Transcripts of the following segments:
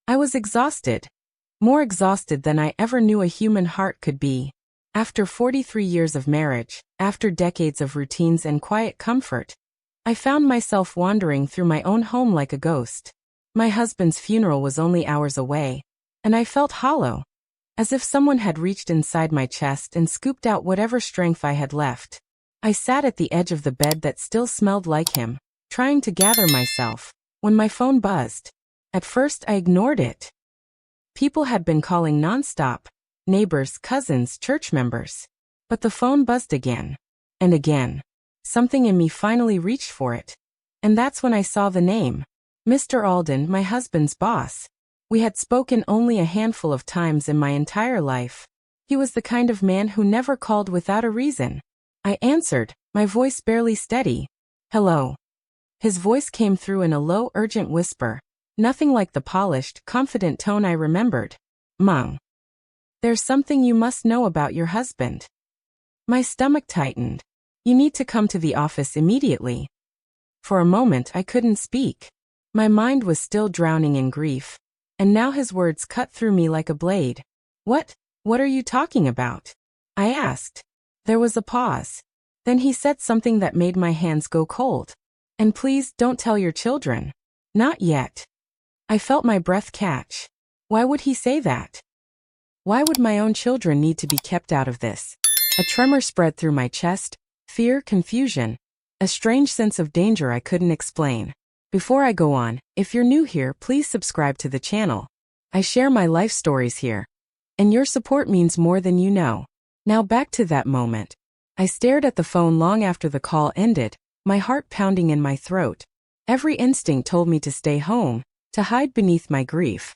I was exhausted. More exhausted than I ever knew a human heart could be. After 43 years of marriage, after decades of routines and quiet comfort, I found myself wandering through my own home like a ghost. My husband's funeral was only hours away, and I felt hollow, as if someone had reached inside my chest and scooped out whatever strength I had left. I sat at the edge of the bed that still smelled like him, trying to gather myself, when my phone buzzed. At first I ignored it. People had been calling nonstop, neighbors, cousins, church members. But the phone buzzed again. And again. Something in me finally reached for it. And that's when I saw the name. Mr. Alden, my husband's boss. We had spoken only a handful of times in my entire life. He was the kind of man who never called without a reason. I answered, my voice barely steady. Hello. His voice came through in a low, urgent whisper. Nothing like the polished, confident tone I remembered. Mom. There's something you must know about your husband. My stomach tightened. You need to come to the office immediately. For a moment I couldn't speak. My mind was still drowning in grief. And now his words cut through me like a blade. What are you talking about? I asked. There was a pause. Then he said something that made my hands go cold. And please don't tell your children. Not yet. I felt my breath catch. Why would he say that? Why would my own children need to be kept out of this? A tremor spread through my chest, fear, confusion, a strange sense of danger I couldn't explain. Before I go on, if you're new here, please subscribe to the channel. I share my life stories here. And your support means more than you know. Now back to that moment. I stared at the phone long after the call ended, my heart pounding in my throat. Every instinct told me to stay home, to hide beneath my grief.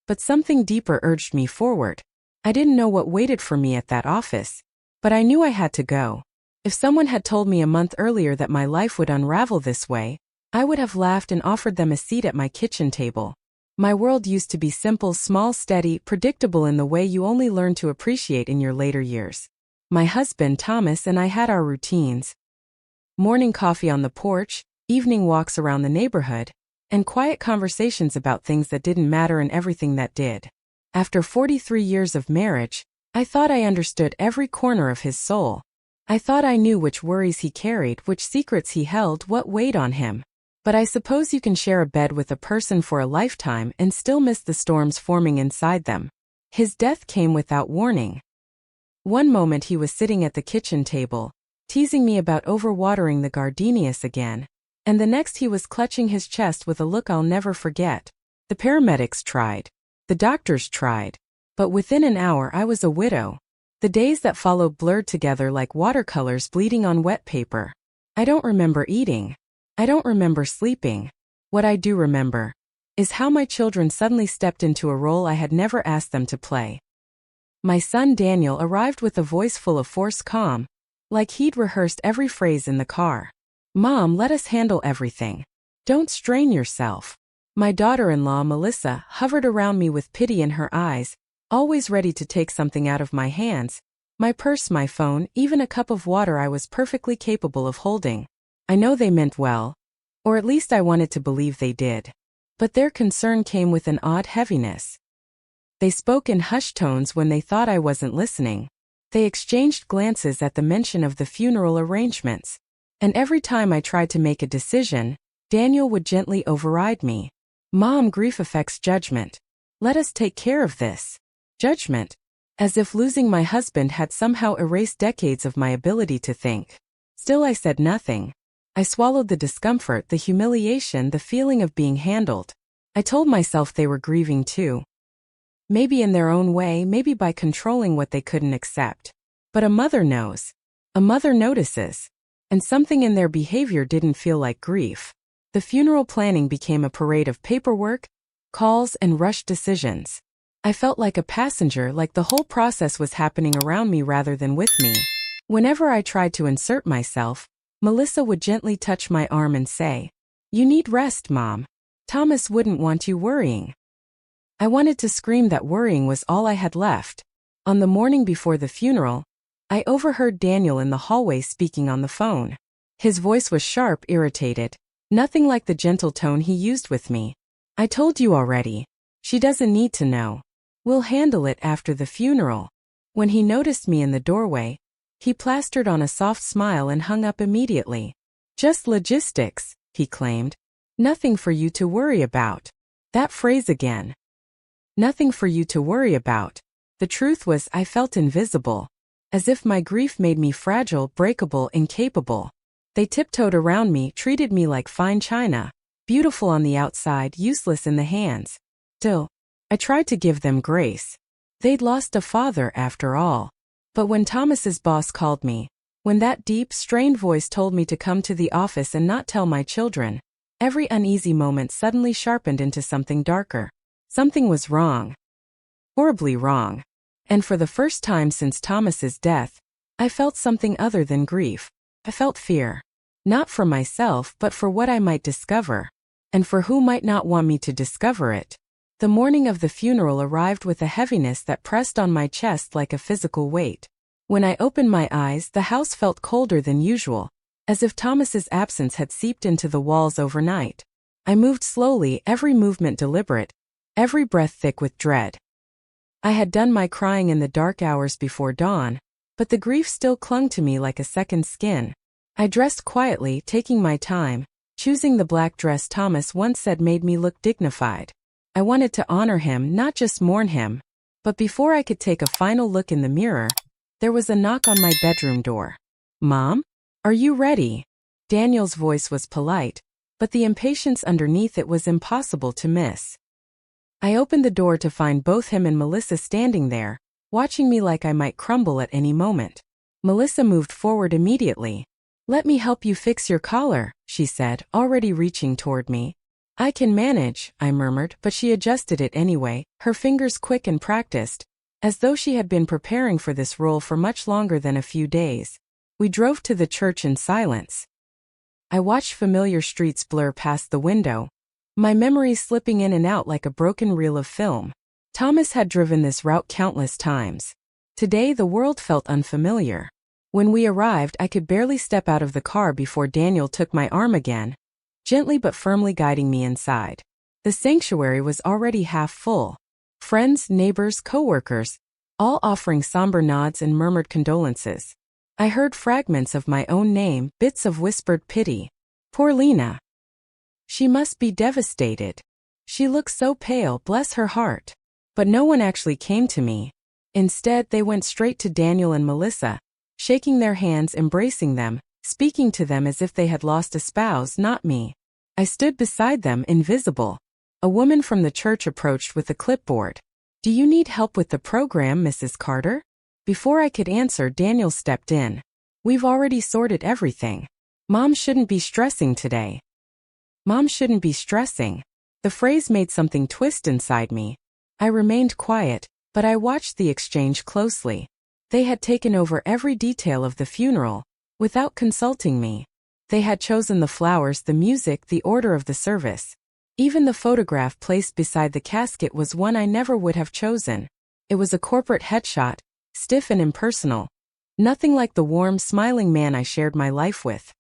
But something deeper urged me forward. I didn't know what waited for me at that office, but I knew I had to go. If someone had told me a month earlier that my life would unravel this way, I would have laughed and offered them a seat at my kitchen table. My world used to be simple, small, steady, predictable in the way you only learn to appreciate in your later years. My husband, Thomas, and I had our routines. Morning coffee on the porch, evening walks around the neighborhood, and quiet conversations about things that didn't matter and everything that did. After 43 years of marriage, I thought I understood every corner of his soul. I thought I knew which worries he carried, which secrets he held, what weighed on him. But I suppose you can share a bed with a person for a lifetime and still miss the storms forming inside them. His death came without warning. One moment he was sitting at the kitchen table, teasing me about overwatering the gardenias again, and the next he was clutching his chest with a look I'll never forget. The paramedics tried. The doctors tried. But within an hour I was a widow. The days that followed blurred together like watercolors bleeding on wet paper. I don't remember eating. I don't remember sleeping. What I do remember is how my children suddenly stepped into a role I had never asked them to play. My son Daniel arrived with a voice full of forced calm, like he'd rehearsed every phrase in the car. Mom, let us handle everything. Don't strain yourself. My daughter-in-law Melissa hovered around me with pity in her eyes, always ready to take something out of my hands, my purse, my phone, even a cup of water I was perfectly capable of holding. I know they meant well, or at least I wanted to believe they did. But their concern came with an odd heaviness. They spoke in hushed tones when they thought I wasn't listening. They exchanged glances at the mention of the funeral arrangements. And every time I tried to make a decision, Daniel would gently override me. Mom, grief affects judgment. Let us take care of this. Judgment. As if losing my husband had somehow erased decades of my ability to think. Still I said nothing. I swallowed the discomfort, the humiliation, the feeling of being handled. I told myself they were grieving too. Maybe in their own way, maybe by controlling what they couldn't accept. But a mother knows. A mother notices. And something in their behavior didn't feel like grief. The funeral planning became a parade of paperwork, calls, and rushed decisions. I felt like a passenger, like the whole process was happening around me rather than with me. Whenever I tried to insert myself, Melissa would gently touch my arm and say, "You need rest, Mom. Thomas wouldn't want you worrying." I wanted to scream that worrying was all I had left. On the morning before the funeral, I overheard Daniel in the hallway speaking on the phone. His voice was sharp, irritated, nothing like the gentle tone he used with me. "I told you already. She doesn't need to know. We'll handle it after the funeral. When he noticed me in the doorway, he plastered on a soft smile and hung up immediately. Just logistics, he claimed. Nothing for you to worry about. That phrase again. Nothing for you to worry about. The truth was I felt invisible. As if my grief made me fragile, breakable, incapable. They tiptoed around me, treated me like fine china. Beautiful on the outside, useless in the hands. Still, I tried to give them grace. They'd lost a father after all. But when Thomas's boss called me, when that deep, strained voice told me to come to the office and not tell my children, every uneasy moment suddenly sharpened into something darker. Something was wrong. Horribly wrong. And for the first time since Thomas's death, I felt something other than grief. I felt fear. Not for myself, but for what I might discover. And for who might not want me to discover it. The morning of the funeral arrived with a heaviness that pressed on my chest like a physical weight. When I opened my eyes, the house felt colder than usual, as if Thomas's absence had seeped into the walls overnight. I moved slowly, every movement deliberate, every breath thick with dread. I had done my crying in the dark hours before dawn, but the grief still clung to me like a second skin. I dressed quietly, taking my time, choosing the black dress Thomas once said made me look dignified. I wanted to honor him, not just mourn him. But before I could take a final look in the mirror, there was a knock on my bedroom door. "Mom? Are you ready?" Daniel's voice was polite, but the impatience underneath it was impossible to miss. I opened the door to find both him and Melissa standing there, watching me like I might crumble at any moment. Melissa moved forward immediately. "Let me help you fix your collar," she said, already reaching toward me. "I can manage," I murmured, but she adjusted it anyway, her fingers quick and practiced, as though she had been preparing for this role for much longer than a few days. We drove to the church in silence. I watched familiar streets blur past the window, my memories slipping in and out like a broken reel of film. Thomas had driven this route countless times. Today the world felt unfamiliar. When we arrived, I could barely step out of the car before Daniel took my arm again, gently but firmly guiding me inside. The sanctuary was already half full. Friends, neighbors, co-workers, all offering somber nods and murmured condolences. I heard fragments of my own name, bits of whispered pity. Poor Lena. She must be devastated. She looks so pale, bless her heart. But no one actually came to me. Instead, they went straight to Daniel and Melissa, shaking their hands, embracing them, speaking to them as if they had lost a spouse, not me. I stood beside them, invisible. A woman from the church approached with a clipboard. "Do you need help with the program, Mrs. Carter?" Before I could answer, Daniel stepped in. "We've already sorted everything. Mom shouldn't be stressing today." Mom shouldn't be stressing. The phrase made something twist inside me. I remained quiet, but I watched the exchange closely. They had taken over every detail of the funeral, without consulting me. They had chosen the flowers, the music, the order of the service. Even the photograph placed beside the casket was one I never would have chosen. It was a corporate headshot, stiff and impersonal. Nothing like the warm, smiling man I shared my life with.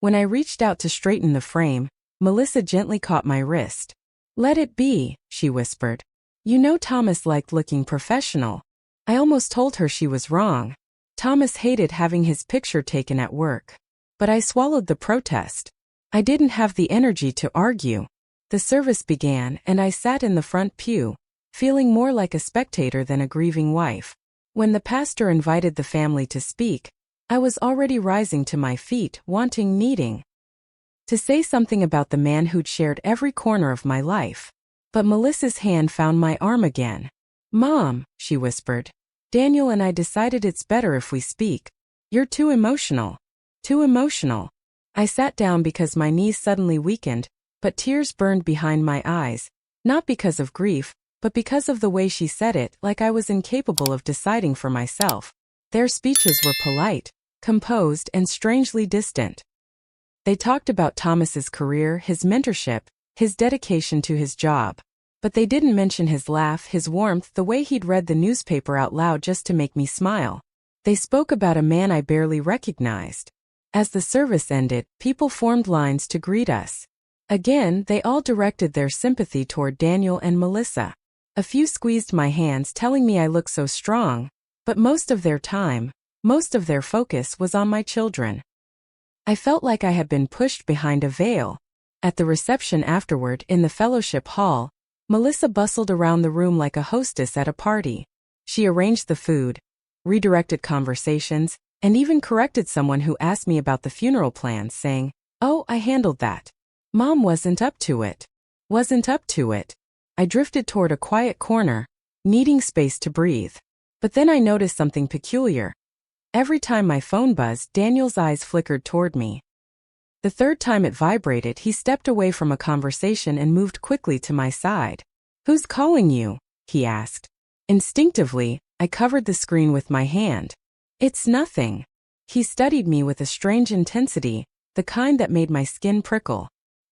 When I reached out to straighten the frame, Melissa gently caught my wrist. "Let it be," she whispered. "You know Thomas liked looking professional." I almost told her she was wrong. Thomas hated having his picture taken at work. But I swallowed the protest. I didn't have the energy to argue. The service began, and I sat in the front pew, feeling more like a spectator than a grieving wife. When the pastor invited the family to speak, I was already rising to my feet, needing to say something about the man who'd shared every corner of my life. But Melissa's hand found my arm again. "Mom," she whispered. "Daniel and I decided it's better if we speak. You're too emotional." Too emotional. I sat down because my knees suddenly weakened, but tears burned behind my eyes, not because of grief, but because of the way she said it, like I was incapable of deciding for myself. Their speeches were polite, composed, and strangely distant. They talked about Thomas's career, his mentorship, his dedication to his job. But they didn't mention his laugh, his warmth, the way he'd read the newspaper out loud just to make me smile. They spoke about a man I barely recognized. As the service ended, people formed lines to greet us. Again, they all directed their sympathy toward Daniel and Melissa. A few squeezed my hands, telling me I looked so strong, but most of their focus was on my children. I felt like I had been pushed behind a veil. At the reception afterward, in the fellowship hall, Melissa bustled around the room like a hostess at a party. She arranged the food, redirected conversations, and even corrected someone who asked me about the funeral plans, saying, "Oh, I handled that. Mom wasn't up to it." I drifted toward a quiet corner, needing space to breathe. But then I noticed something peculiar. Every time my phone buzzed, Daniel's eyes flickered toward me. The third time it vibrated, he stepped away from a conversation and moved quickly to my side. "Who's calling you?" he asked. Instinctively, I covered the screen with my hand. "It's nothing." He studied me with a strange intensity, the kind that made my skin prickle.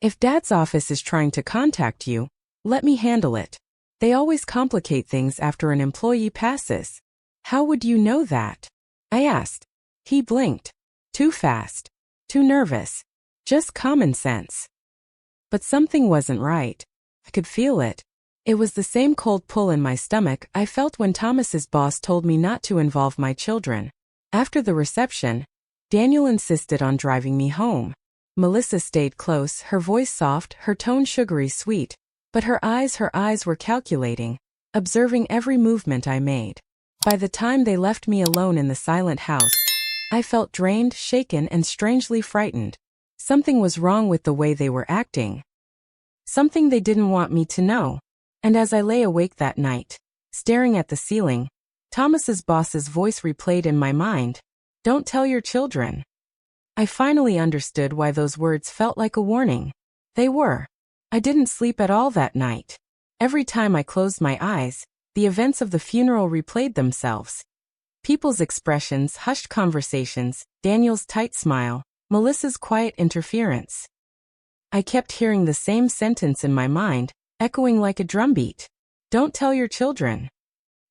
"If Dad's office is trying to contact you, let me handle it. They always complicate things after an employee passes." "How would you know that?" I asked. He blinked. "Too fast. Too nervous. Just common sense." But something wasn't right. I could feel it. It was the same cold pull in my stomach I felt when Thomas's boss told me not to involve my children. After the reception, Daniel insisted on driving me home. Melissa stayed close, her voice soft, her tone sugary sweet, but her eyes were calculating, observing every movement I made. By the time they left me alone in the silent house, I felt drained, shaken, and strangely frightened. Something was wrong with the way they were acting. Something they didn't want me to know. And as I lay awake that night, staring at the ceiling, Thomas's boss's voice replayed in my mind. "Don't tell your children." I finally understood why those words felt like a warning. They were. I didn't sleep at all that night. Every time I closed my eyes, the events of the funeral replayed themselves. People's expressions, hushed conversations, Daniel's tight smile, Melissa's quiet interference. I kept hearing the same sentence in my mind, echoing like a drumbeat. "Don't tell your children."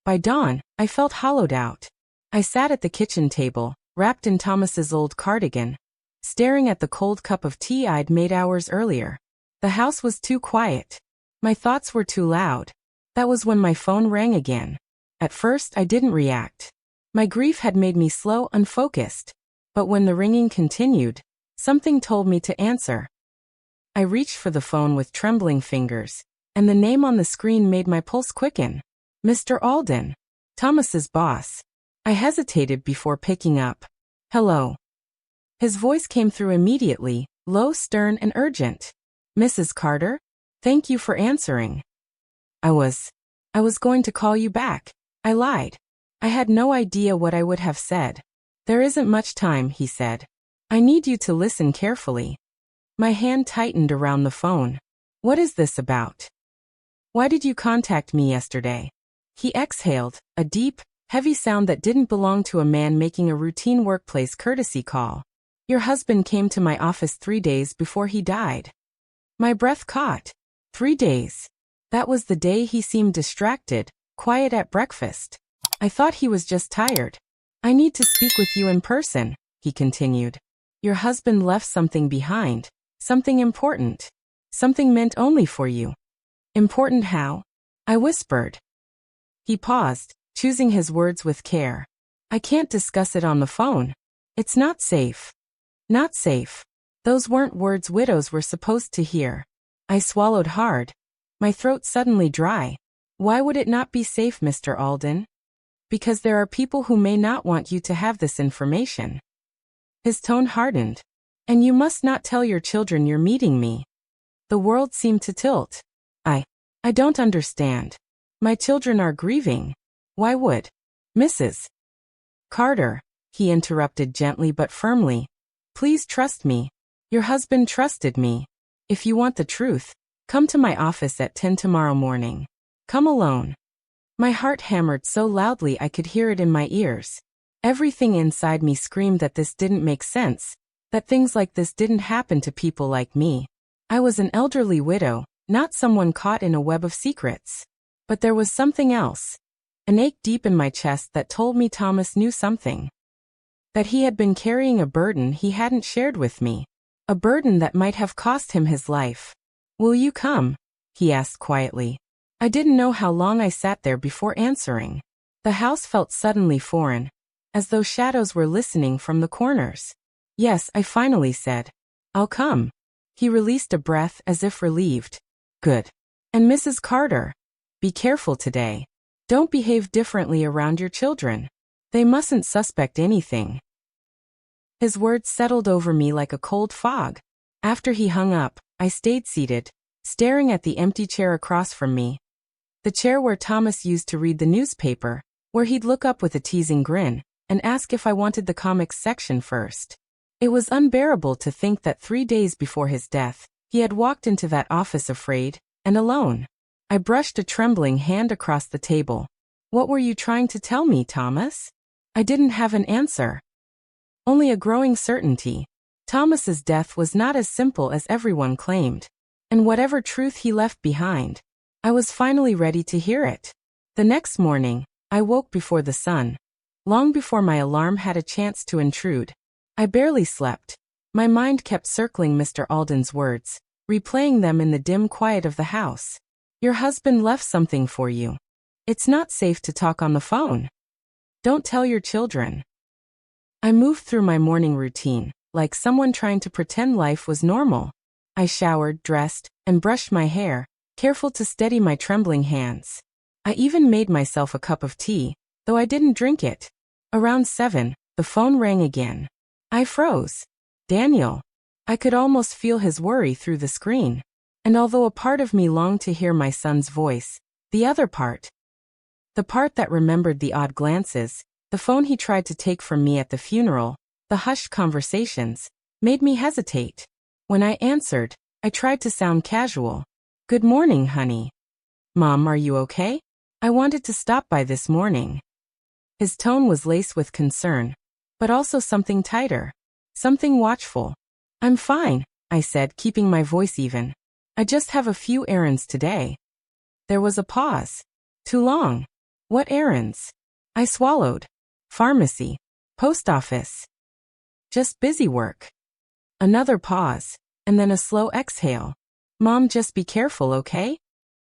By dawn, I felt hollowed out. I sat at the kitchen table, wrapped in Thomas's old cardigan, staring at the cold cup of tea I'd made hours earlier. The house was too quiet. My thoughts were too loud. That was when my phone rang again. At first, I didn't react. My grief had made me slow, unfocused. But when the ringing continued, something told me to answer. I reached for the phone with trembling fingers, and the name on the screen made my pulse quicken. Mr. Alden. Thomas's boss. I hesitated before picking up. "Hello." His voice came through immediately, low, stern, and urgent. "Mrs. Carter? Thank you for answering." I was going to call you back." I lied. I had no idea what I would have said. "There isn't much time," he said. "I need you to listen carefully." My hand tightened around the phone. "What is this about? Why did you contact me yesterday?" He exhaled, a deep, heavy sound that didn't belong to a man making a routine workplace courtesy call. "Your husband came to my office 3 days before he died." My breath caught. 3 days. That was the day he seemed distracted, quiet at breakfast. I thought he was just tired. "I need to speak with you in person," he continued. "Your husband left something behind, something important, something meant only for you." "Important how?" I whispered. He paused, choosing his words with care. "I can't discuss it on the phone. It's not safe." Not safe. Those weren't words widows were supposed to hear. I swallowed hard. My throat suddenly dry. "Why would it not be safe, Mr. Alden?" "Because there are people who may not want you to have this information." His tone hardened. "And you must not tell your children you're meeting me." The world seemed to tilt. I don't understand. My children are grieving. Why would Mrs. Carter?" He interrupted gently but firmly. "Please trust me. Your husband trusted me. If you want the truth, come to my office at 10 tomorrow morning. Come alone." My heart hammered so loudly I could hear it in my ears. Everything inside me screamed that this didn't make sense, that things like this didn't happen to people like me. I was an elderly widow, not someone caught in a web of secrets. But there was something else. An ache deep in my chest that told me Thomas knew something. That he had been carrying a burden he hadn't shared with me. A burden that might have cost him his life. "Will you come?" he asked quietly. I didn't know how long I sat there before answering. The house felt suddenly foreign, as though shadows were listening from the corners. "Yes," I finally said. "I'll come." He released a breath as if relieved. "Good. And Mrs. Carter, be careful today. Don't behave differently around your children. They mustn't suspect anything." His words settled over me like a cold fog. After he hung up, I stayed seated, staring at the empty chair across from me. The chair where Thomas used to read the newspaper, where he'd look up with a teasing grin and ask if I wanted the comics section first. It was unbearable to think that 3 days before his death, he had walked into that office afraid and alone. I brushed a trembling hand across the table. "What were you trying to tell me, Thomas?" I didn't have an answer. Only a growing certainty. Thomas's death was not as simple as everyone claimed. And whatever truth he left behind, I was finally ready to hear it. The next morning, I woke before the sun. Long before my alarm had a chance to intrude. I barely slept. My mind kept circling Mr. Alden's words, replaying them in the dim quiet of the house. "Your husband left something for you. It's not safe to talk on the phone. Don't tell your children." I moved through my morning routine, like someone trying to pretend life was normal. I showered, dressed, and brushed my hair, careful to steady my trembling hands. I even made myself a cup of tea, though I didn't drink it. Around 7, the phone rang again. I froze. "Daniel." I could almost feel his worry through the screen. And although a part of me longed to hear my son's voice, the other part, the part that remembered the odd glances, the phone he tried to take from me at the funeral, the hushed conversations, made me hesitate. When I answered, I tried to sound casual. "Good morning, honey." "Mom, are you okay? I wanted to stop by this morning." His tone was laced with concern, but also something tighter, something watchful. "I'm fine," I said, keeping my voice even. "I just have a few errands today." There was a pause. Too long. What errands? I swallowed. Pharmacy. Post office. Just busy work. Another pause, and then a slow exhale. "Mom, just be careful, okay?"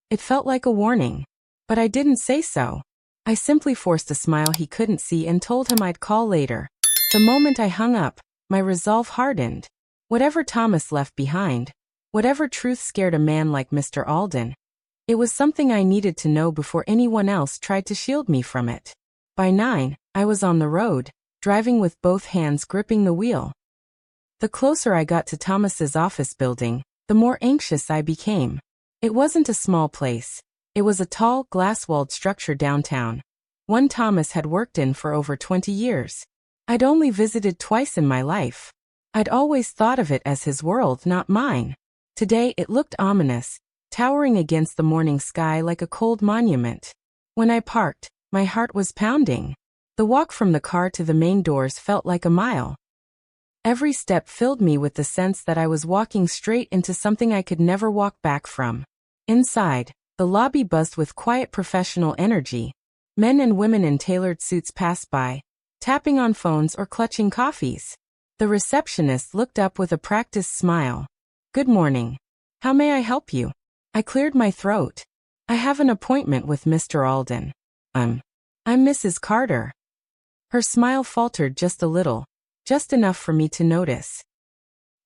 It felt like a warning. But I didn't say so. I simply forced a smile he couldn't see and told him I'd call later. The moment I hung up, my resolve hardened. Whatever Thomas left behind, whatever truth scared a man like Mr. Alden, it was something I needed to know before anyone else tried to shield me from it. By 9, I was on the road, driving with both hands gripping the wheel. The closer I got to Thomas's office building, the more anxious I became. It wasn't a small place. It was a tall, glass-walled structure downtown, one Thomas had worked in for over 20 years. I'd only visited twice in my life. I'd always thought of it as his world, not mine. Today it looked ominous, towering against the morning sky like a cold monument. When I parked, my heart was pounding. The walk from the car to the main doors felt like a mile. Every step filled me with the sense that I was walking straight into something I could never walk back from. Inside, the lobby buzzed with quiet professional energy. Men and women in tailored suits passed by, tapping on phones or clutching coffees. The receptionist looked up with a practiced smile. "Good morning. How may I help you?" I cleared my throat. "I have an appointment with Mr. Alden. I'm Mrs. Carter." Her smile faltered just a little, just enough for me to notice.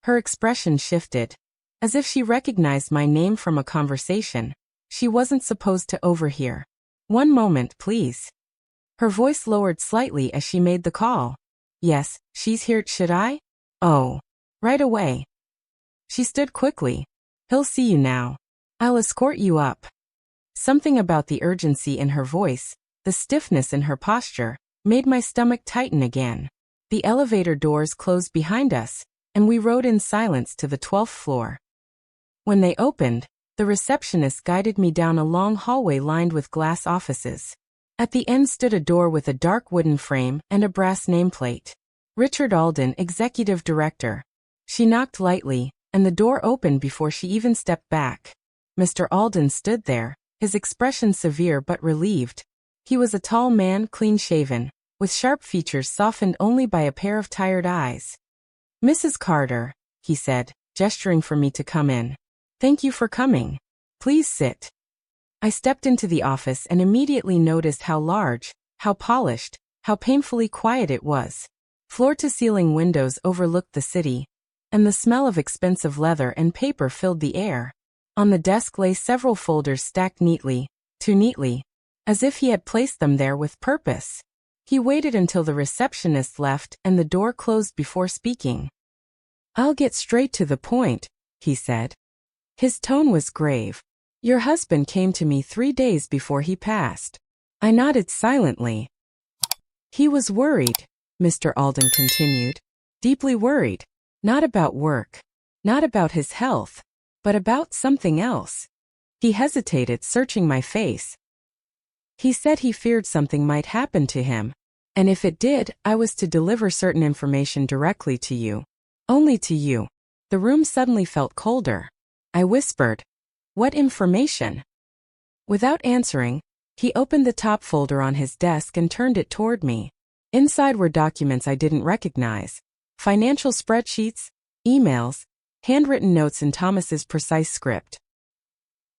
Her expression shifted, as if she recognized my name from a conversation she wasn't supposed to overhear. "One moment, please." Her voice lowered slightly as she made the call. "Yes, she's here. Should I?" "Oh, right away." She stood quickly. "He'll see you now. I'll escort you up." Something about the urgency in her voice, the stiffness in her posture, made my stomach tighten again. The elevator doors closed behind us, and we rode in silence to the 12th floor. When they opened, the receptionist guided me down a long hallway lined with glass offices. At the end stood a door with a dark wooden frame and a brass nameplate. "Richard Alden, Executive Director." She knocked lightly, and the door opened before she even stepped back. Mr. Alden stood there, his expression severe but relieved. He was a tall man, clean-shaven, with sharp features softened only by a pair of tired eyes. "Mrs. Carter," he said, gesturing for me to come in. Thank you for coming. Please sit. I stepped into the office and immediately noticed how large, how polished, how painfully quiet it was. Floor-to-ceiling windows overlooked the city, and the smell of expensive leather and paper filled the air. On the desk lay several folders stacked neatly, too neatly, as if he had placed them there with purpose. He waited until the receptionist left and the door closed before speaking. "I'll get straight to the point," he said. His tone was grave. "Your husband came to me 3 days before he passed." I nodded silently. "He was worried," Mr. Alden continued. "Deeply worried. Not about work. Not about his health. But about something else." He hesitated, searching my face. "He said he feared something might happen to him. And if it did, I was to deliver certain information directly to you. Only to you." The room suddenly felt colder. I whispered, "What information?" Without answering, he opened the top folder on his desk and turned it toward me. Inside were documents I didn't recognize. Financial spreadsheets, emails, handwritten notes in Thomas's precise script.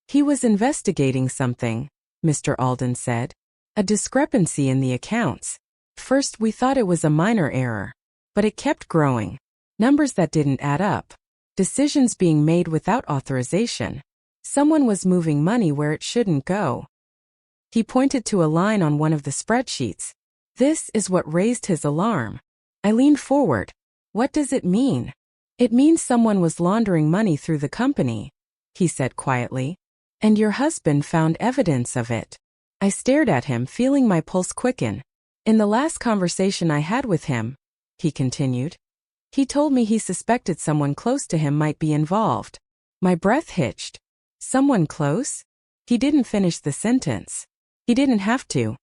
"He was investigating something," Mr. Alden said. "A discrepancy in the accounts. First we thought it was a minor error. But it kept growing. Numbers that didn't add up. Decisions being made without authorization. Someone was moving money where it shouldn't go." He pointed to a line on one of the spreadsheets. This is what raised his alarm. I leaned forward. "What does it mean?" "It means someone was laundering money through the company," he said quietly. "And your husband found evidence of it." I stared at him, feeling my pulse quicken. "In the last conversation I had with him," he continued, "he told me he suspected someone close to him might be involved." My breath hitched. "Someone close?" He didn't finish the sentence. He didn't have to.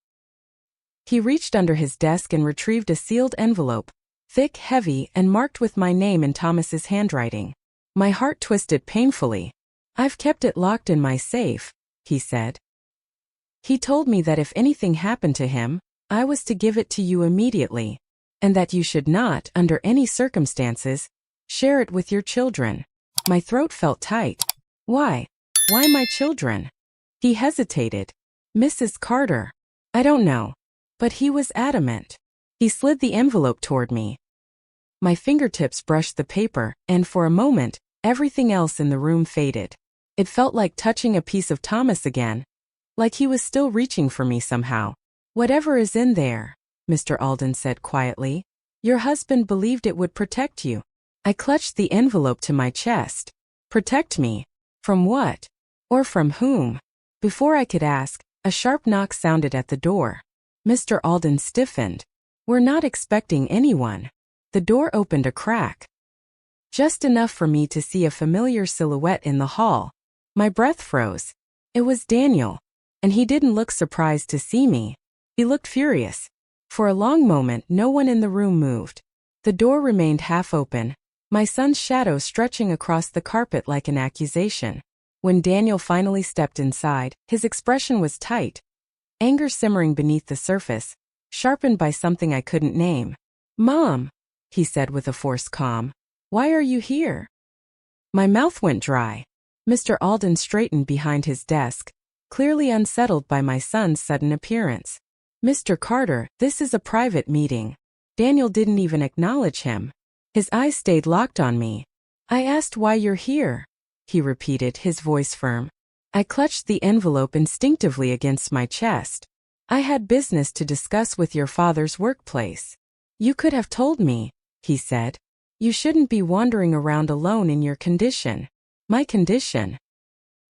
He reached under his desk and retrieved a sealed envelope, thick, heavy, and marked with my name in Thomas's handwriting. My heart twisted painfully. "I've kept it locked in my safe," he said. "He told me that if anything happened to him, I was to give it to you immediately, and that you should not, under any circumstances, share it with your children." My throat felt tight. "Why? Why my children?" He hesitated. "Mrs. Carter." "I don't know." But he was adamant. He slid the envelope toward me. My fingertips brushed the paper, and for a moment, everything else in the room faded. It felt like touching a piece of Thomas again. Like he was still reaching for me somehow. "Whatever is in there," Mr. Alden said quietly, "your husband believed it would protect you." I clutched the envelope to my chest. Protect me? From what? Or from whom? Before I could ask, a sharp knock sounded at the door. Mr. Alden stiffened. "We're not expecting anyone." The door opened a crack. Just enough for me to see a familiar silhouette in the hall. My breath froze. It was Daniel. And he didn't look surprised to see me. He looked furious. For a long moment, no one in the room moved. The door remained half open, my son's shadow stretching across the carpet like an accusation. When Daniel finally stepped inside, his expression was tight, anger simmering beneath the surface, sharpened by something I couldn't name. "Mom," he said with a forced calm, "why are you here?" My mouth went dry. Mr. Alden straightened behind his desk, clearly unsettled by my son's sudden appearance. "Mr. Carter, this is a private meeting." Daniel didn't even acknowledge him. His eyes stayed locked on me. "I asked why you're here," he repeated, his voice firm. I clutched the envelope instinctively against my chest. "I had business to discuss with your father's workplace." "You could have told me," he said. "You shouldn't be wandering around alone in your condition." My condition?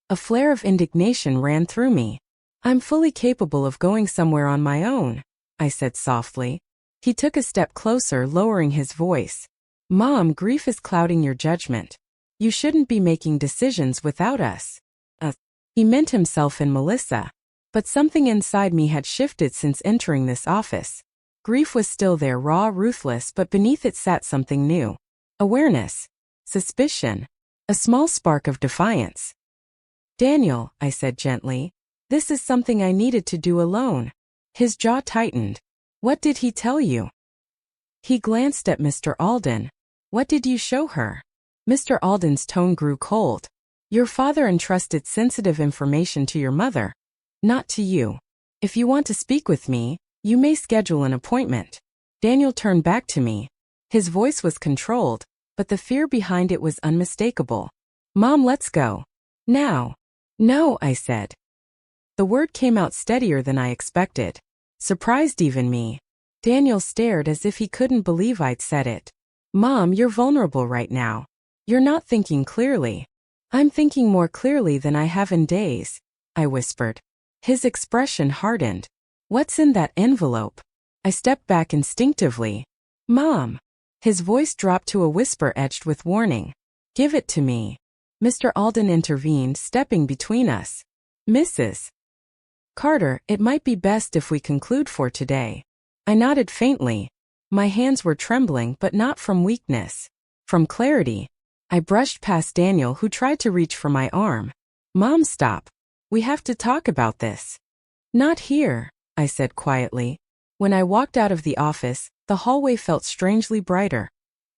A flare of indignation ran through me. "I'm fully capable of going somewhere on my own," I said softly. He took a step closer, lowering his voice. "Mom, grief is clouding your judgment. You shouldn't be making decisions without us." He meant himself and Melissa. But something inside me had shifted since entering this office. Grief was still there, raw, ruthless, but beneath it sat something new. Awareness. Suspicion. A small spark of defiance. "Daniel," I said gently, "this is something I needed to do alone." His jaw tightened. "What did he tell you?" He glanced at Mr. Alden. "What did you show her?" Mr. Alden's tone grew cold. Your father entrusted sensitive information to your mother, not to you. If you want to speak with me, you may schedule an appointment. Daniel turned back to me. His voice was controlled, but the fear behind it was unmistakable. Mom, let's go. Now. No, I said. The word came out steadier than I expected. Surprised even me. Daniel stared as if he couldn't believe I'd said it. Mom, you're vulnerable right now. You're not thinking clearly. I'm thinking more clearly than I have in days, I whispered. His expression hardened. What's in that envelope? I stepped back instinctively. Mom. His voice dropped to a whisper edged with warning. Give it to me. Mr. Alden intervened, stepping between us. Mrs. Carter, it might be best if we conclude for today. I nodded faintly. My hands were trembling, but not from weakness. From clarity. I brushed past Daniel, who tried to reach for my arm. Mom, stop. We have to talk about this. Not here, I said quietly. When I walked out of the office, the hallway felt strangely brighter,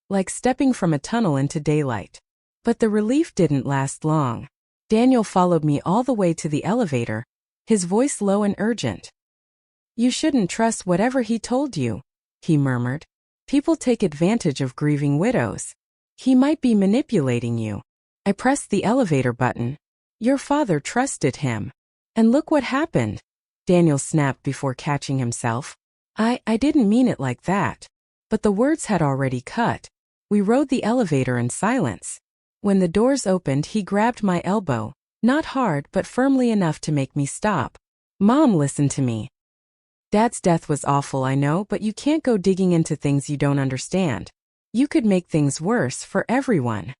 like stepping from a tunnel into daylight. But the relief didn't last long. Daniel followed me all the way to the elevator, his voice low and urgent. You shouldn't trust whatever he told you, he murmured. People take advantage of grieving widows. He might be manipulating you. I pressed the elevator button. Your father trusted him. And look what happened. Daniel snapped before catching himself. I didn't mean it like that. But the words had already cut. We rode the elevator in silence. When the doors opened, he grabbed my elbow, not hard but firmly enough to make me stop. Mom, listen to me. Dad's death was awful, I know, but you can't go digging into things you don't understand. You could make things worse for everyone.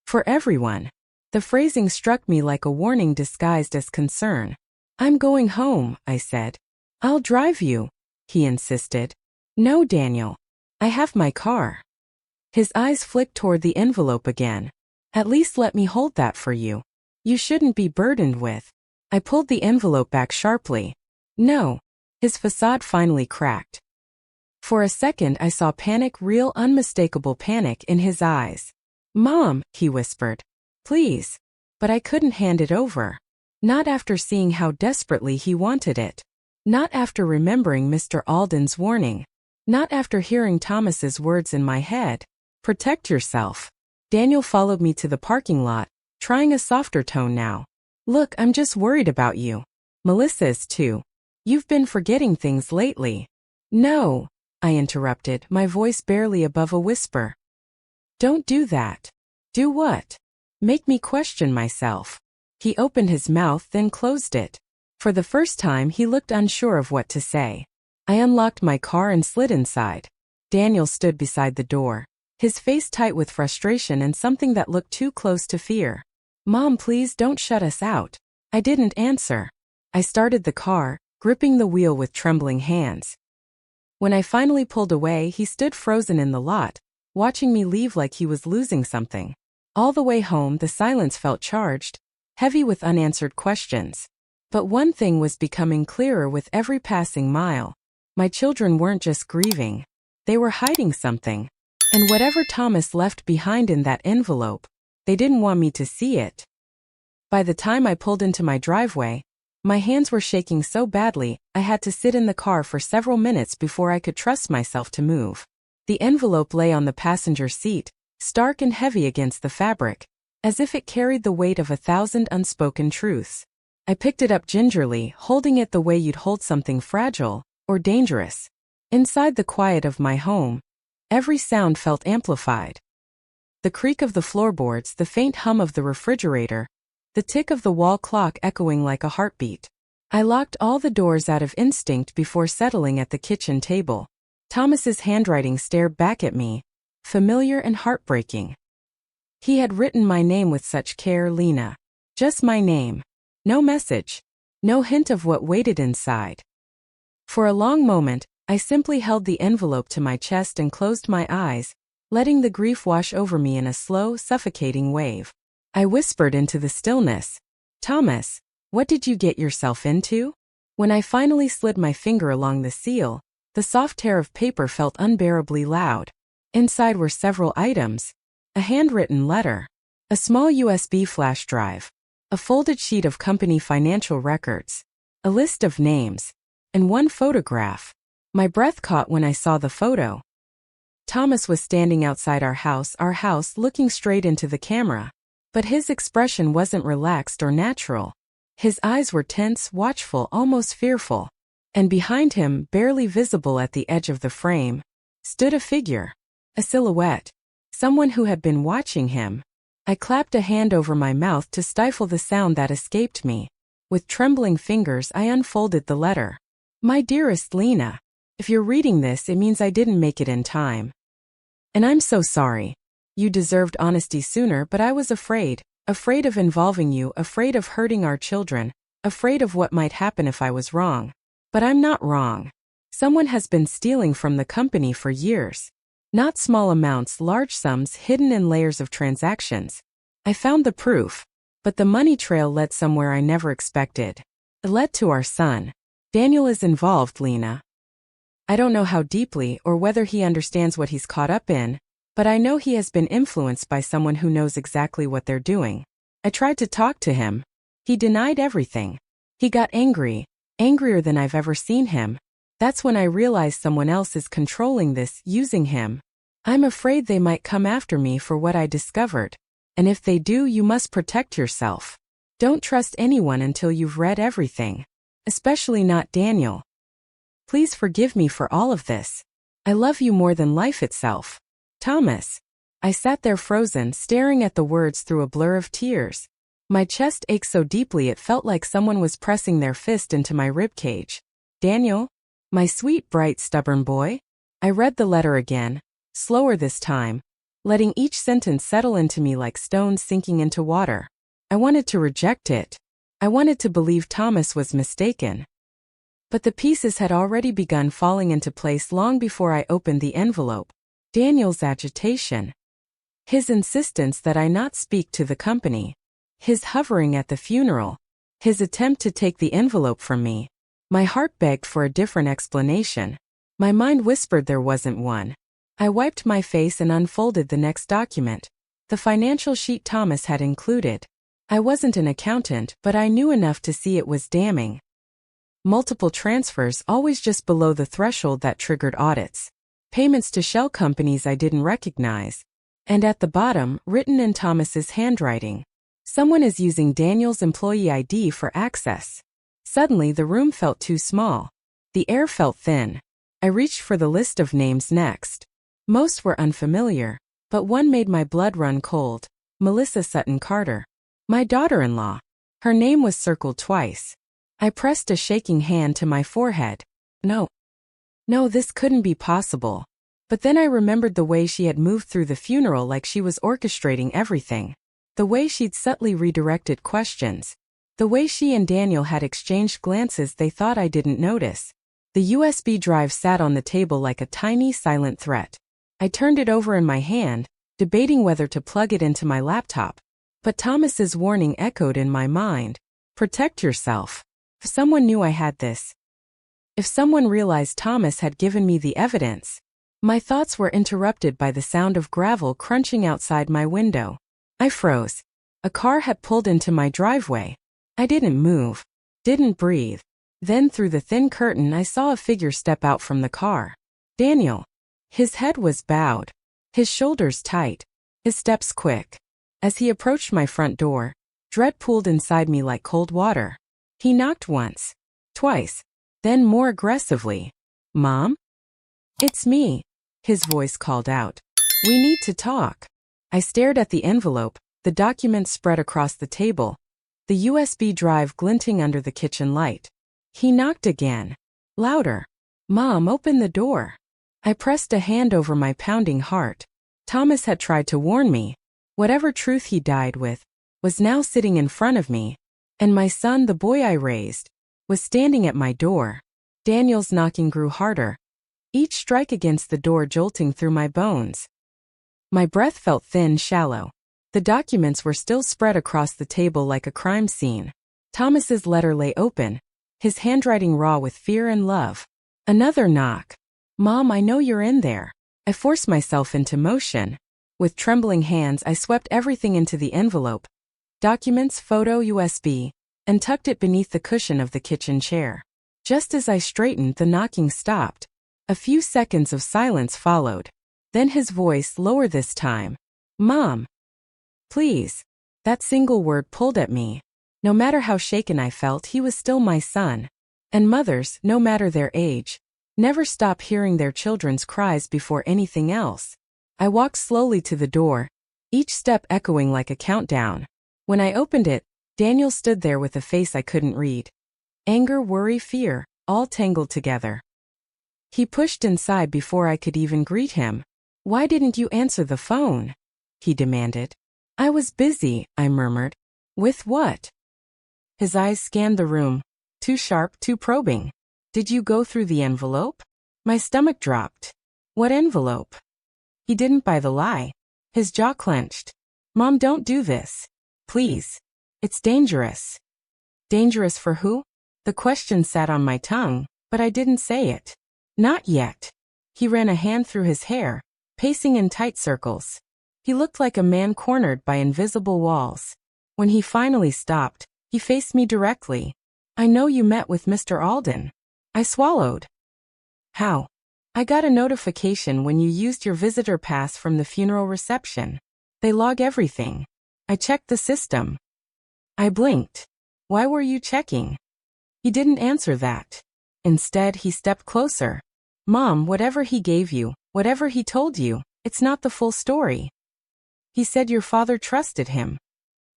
For everyone. The phrasing struck me like a warning disguised as concern. I'm going home, I said. I'll drive you, he insisted. No, Daniel. I have my car. His eyes flicked toward the envelope again. At least let me hold that for you. You shouldn't be burdened with. I pulled the envelope back sharply. No. His facade finally cracked. For a second I saw panic, real unmistakable panic in his eyes. Mom, he whispered. Please. But I couldn't hand it over. Not after seeing how desperately he wanted it. Not after remembering Mr. Alden's warning. Not after hearing Thomas's words in my head. Protect yourself. Daniel followed me to the parking lot, trying a softer tone now. Look, I'm just worried about you. Melissa is too. You've been forgetting things lately. No, I interrupted, my voice barely above a whisper. Don't do that. Do what? Make me question myself. He opened his mouth, then closed it. For the first time, he looked unsure of what to say. I unlocked my car and slid inside. Daniel stood beside the door, his face tight with frustration and something that looked too close to fear. Mom, please don't shut us out. I didn't answer. I started the car, gripping the wheel with trembling hands. When I finally pulled away, he stood frozen in the lot, watching me leave like he was losing something. All the way home, the silence felt charged, heavy with unanswered questions. But one thing was becoming clearer with every passing mile. My children weren't just grieving. They were hiding something. And whatever Thomas left behind in that envelope, they didn't want me to see it. By the time I pulled into my driveway, my hands were shaking so badly, I had to sit in the car for several minutes before I could trust myself to move. The envelope lay on the passenger seat, stark and heavy against the fabric, as if it carried the weight of 1,000 unspoken truths. I picked it up gingerly, holding it the way you'd hold something fragile or dangerous. Inside the quiet of my home, every sound felt amplified. The creak of the floorboards, the faint hum of the refrigerator, the tick of the wall clock echoing like a heartbeat. I locked all the doors out of instinct before settling at the kitchen table. Thomas's handwriting stared back at me, familiar and heartbreaking. He had written my name with such care, Lena. Just my name. No message. No hint of what waited inside. For a long moment, I simply held the envelope to my chest and closed my eyes, letting the grief wash over me in a slow, suffocating wave. I whispered into the stillness, Thomas, what did you get yourself into? When I finally slid my finger along the seal, the soft tear of paper felt unbearably loud. Inside were several items. A handwritten letter. A small USB flash drive. A folded sheet of company financial records. A list of names. And one photograph. My breath caught when I saw the photo. Thomas was standing outside our house, looking straight into the camera. But his expression wasn't relaxed or natural. His eyes were tense, watchful, almost fearful. And behind him, barely visible at the edge of the frame, stood a figure. A silhouette. Someone who had been watching him. I clapped a hand over my mouth to stifle the sound that escaped me. With trembling fingers, I unfolded the letter. My dearest Lena, if you're reading this, it means I didn't make it in time. And I'm so sorry. You deserved honesty sooner, but I was afraid. Afraid of involving you, afraid of hurting our children, afraid of what might happen if I was wrong. But I'm not wrong. Someone has been stealing from the company for years. Not small amounts, large sums hidden in layers of transactions. I found the proof. But the money trail led somewhere I never expected. It led to our son. Daniel is involved, Lena. I don't know how deeply or whether he understands what he's caught up in, but I know he has been influenced by someone who knows exactly what they're doing. I tried to talk to him. He denied everything. He got angry, angrier than I've ever seen him. That's when I realized someone else is controlling this, using him. I'm afraid they might come after me for what I discovered. And if they do, you must protect yourself. Don't trust anyone until you've read everything. Especially not Daniel. Please forgive me for all of this. I love you more than life itself. Thomas. I sat there frozen, staring at the words through a blur of tears. My chest ached so deeply it felt like someone was pressing their fist into my ribcage. Daniel? My sweet, bright, stubborn boy? I read the letter again, slower this time, letting each sentence settle into me like stones sinking into water. I wanted to reject it. I wanted to believe Thomas was mistaken. But the pieces had already begun falling into place long before I opened the envelope. Daniel's agitation. His insistence that I not speak to the company. His hovering at the funeral. His attempt to take the envelope from me. My heart begged for a different explanation. My mind whispered there wasn't one. I wiped my face and unfolded the next document. The financial sheet Thomas had included. I wasn't an accountant, but I knew enough to see it was damning. Multiple transfers, always just below the threshold that triggered audits. Payments to shell companies I didn't recognize. And at the bottom, written in Thomas's handwriting, someone is using Daniel's employee ID for access. Suddenly the room felt too small. The air felt thin. I reached for the list of names next. Most were unfamiliar, but one made my blood run cold. Melissa Sutton Carter. My daughter-in-law. Her name was circled twice. I pressed a shaking hand to my forehead. No, this couldn't be possible. But then I remembered the way she had moved through the funeral like she was orchestrating everything. The way she'd subtly redirected questions. The way she and Daniel had exchanged glances they thought I didn't notice. The USB drive sat on the table like a tiny, silent threat. I turned it over in my hand, debating whether to plug it into my laptop. But Thomas's warning echoed in my mind. Protect yourself. If someone knew I had this. If someone realized Thomas had given me the evidence. My thoughts were interrupted by the sound of gravel crunching outside my window. I froze. A car had pulled into my driveway. I didn't move. Didn't breathe. Then through the thin curtain I saw a figure step out from the car. Daniel. His head was bowed. His shoulders tight. His steps quick. As he approached my front door, dread pooled inside me like cold water. He knocked once. Twice. Then more aggressively. Mom? It's me. His voice called out. We need to talk. I stared at the envelope, the documents spread across the table, the USB drive glinting under the kitchen light. He knocked again. Louder. Mom, open the door. I pressed a hand over my pounding heart. Thomas had tried to warn me. Whatever truth he died with was now sitting in front of me. And my son, the boy I raised, was standing at my door. Daniel's knocking grew harder. Each strike against the door jolting through my bones. My breath felt thin, shallow. The documents were still spread across the table like a crime scene. Thomas's letter lay open, his handwriting raw with fear and love. Another knock. Mom, I know you're in there. I forced myself into motion. With trembling hands, I swept everything into the envelope, documents, photo, USB, and tucked it beneath the cushion of the kitchen chair. Just as I straightened, the knocking stopped. A few seconds of silence followed. Then his voice, lower this time. "Mom. Please." That single word pulled at me. No matter how shaken I felt, he was still my son. And mothers, no matter their age, never stop hearing their children's cries before anything else. I walked slowly to the door, each step echoing like a countdown. When I opened it, Daniel stood there with a face I couldn't read. Anger, worry, fear, all tangled together. He pushed inside before I could even greet him. "Why didn't you answer the phone?" he demanded. "I was busy," I murmured. "With what?" His eyes scanned the room, too sharp, too probing. "Did you go through the envelope?" My stomach dropped. "What envelope?" He didn't buy the lie. His jaw clenched. "Mom, don't do this. Please. It's dangerous." Dangerous for who? The question sat on my tongue, but I didn't say it. "Not yet." He ran a hand through his hair, pacing in tight circles. He looked like a man cornered by invisible walls. When he finally stopped, he faced me directly. "I know you met with Mr. Alden." I swallowed. "How?" "I got a notification when you used your visitor pass from the funeral reception. They log everything." I checked the system. I blinked. "Why were you checking?" He didn't answer that. Instead, he stepped closer. "Mom, whatever he gave you, whatever he told you, it's not the full story. He said your father trusted him."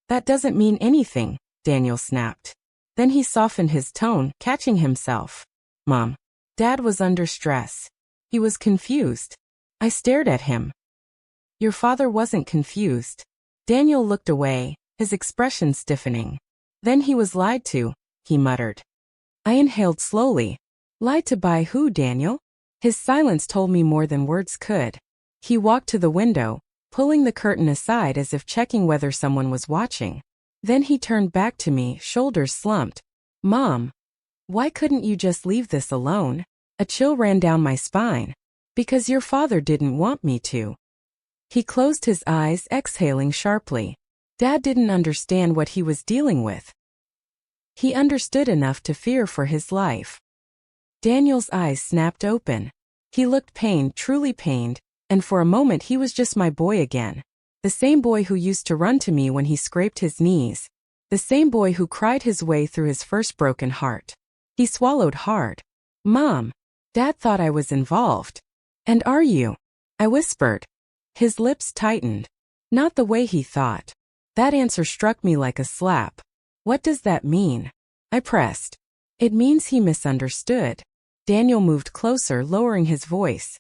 "That doesn't mean anything," Daniel snapped. Then he softened his tone, catching himself. "Mom." Dad was under stress. He was confused. I stared at him. "Your father wasn't confused." Daniel looked away, his expression stiffening. "Then he was lied to," he muttered. I inhaled slowly. "Lied to by who, Daniel?" His silence told me more than words could. He walked to the window, pulling the curtain aside as if checking whether someone was watching. Then he turned back to me, shoulders slumped. "Mom, why couldn't you just leave this alone?" A chill ran down my spine. "Because your father didn't want me to." He closed his eyes, exhaling sharply. Dad didn't understand what he was dealing with. He understood enough to fear for his life. Daniel's eyes snapped open. He looked pained, truly pained, and for a moment he was just my boy again. The same boy who used to run to me when he scraped his knees. The same boy who cried his way through his first broken heart. He swallowed hard. "Mom, Dad thought I was involved." "And are you?" I whispered. His lips tightened. "Not the way he thought." That answer struck me like a slap. "What does that mean?" I pressed. "It means he misunderstood." Daniel moved closer, lowering his voice.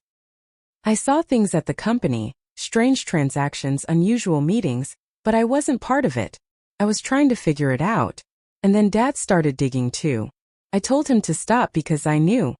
"I saw things at the company, strange transactions, unusual meetings, but I wasn't part of it. I was trying to figure it out. And then Dad started digging too. I told him to stop because I knew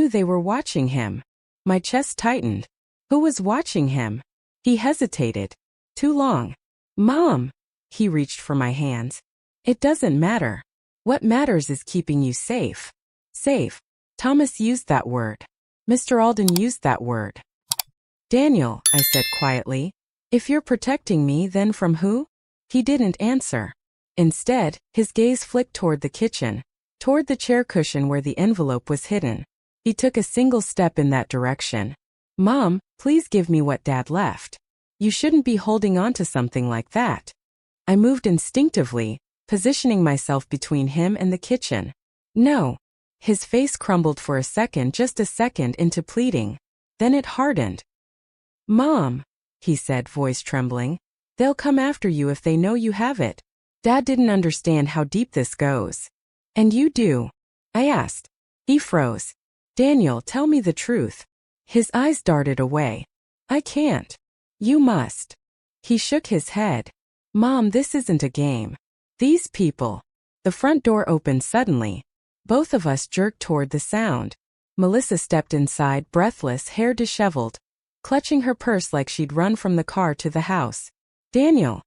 they were watching him." My chest tightened. Who was watching him? He hesitated. "Too long." "Mom." He reached for my hands. "It doesn't matter. What matters is keeping you safe." Safe. Thomas used that word. Mr. Alden used that word. "Daniel," I said quietly, "if you're protecting me, then from who?" He didn't answer. Instead, his gaze flicked toward the kitchen, toward the chair cushion where the envelope was hidden. He took a single step in that direction. "Mom, please give me what Dad left. You shouldn't be holding on to something like that." I moved instinctively, positioning myself between him and the kitchen. "No." His face crumbled for a second, just a second, into pleading. Then it hardened. "Mom," he said, voice trembling, "they'll come after you if they know you have it." Dad didn't understand how deep this goes. "And you do?" I asked. He froze. "Daniel, tell me the truth." His eyes darted away. "I can't." "You must." He shook his head. "Mom, this isn't a game. These people." The front door opened suddenly. Both of us jerked toward the sound. Melissa stepped inside, breathless, hair disheveled, clutching her purse like she'd run from the car to the house. "Daniel,"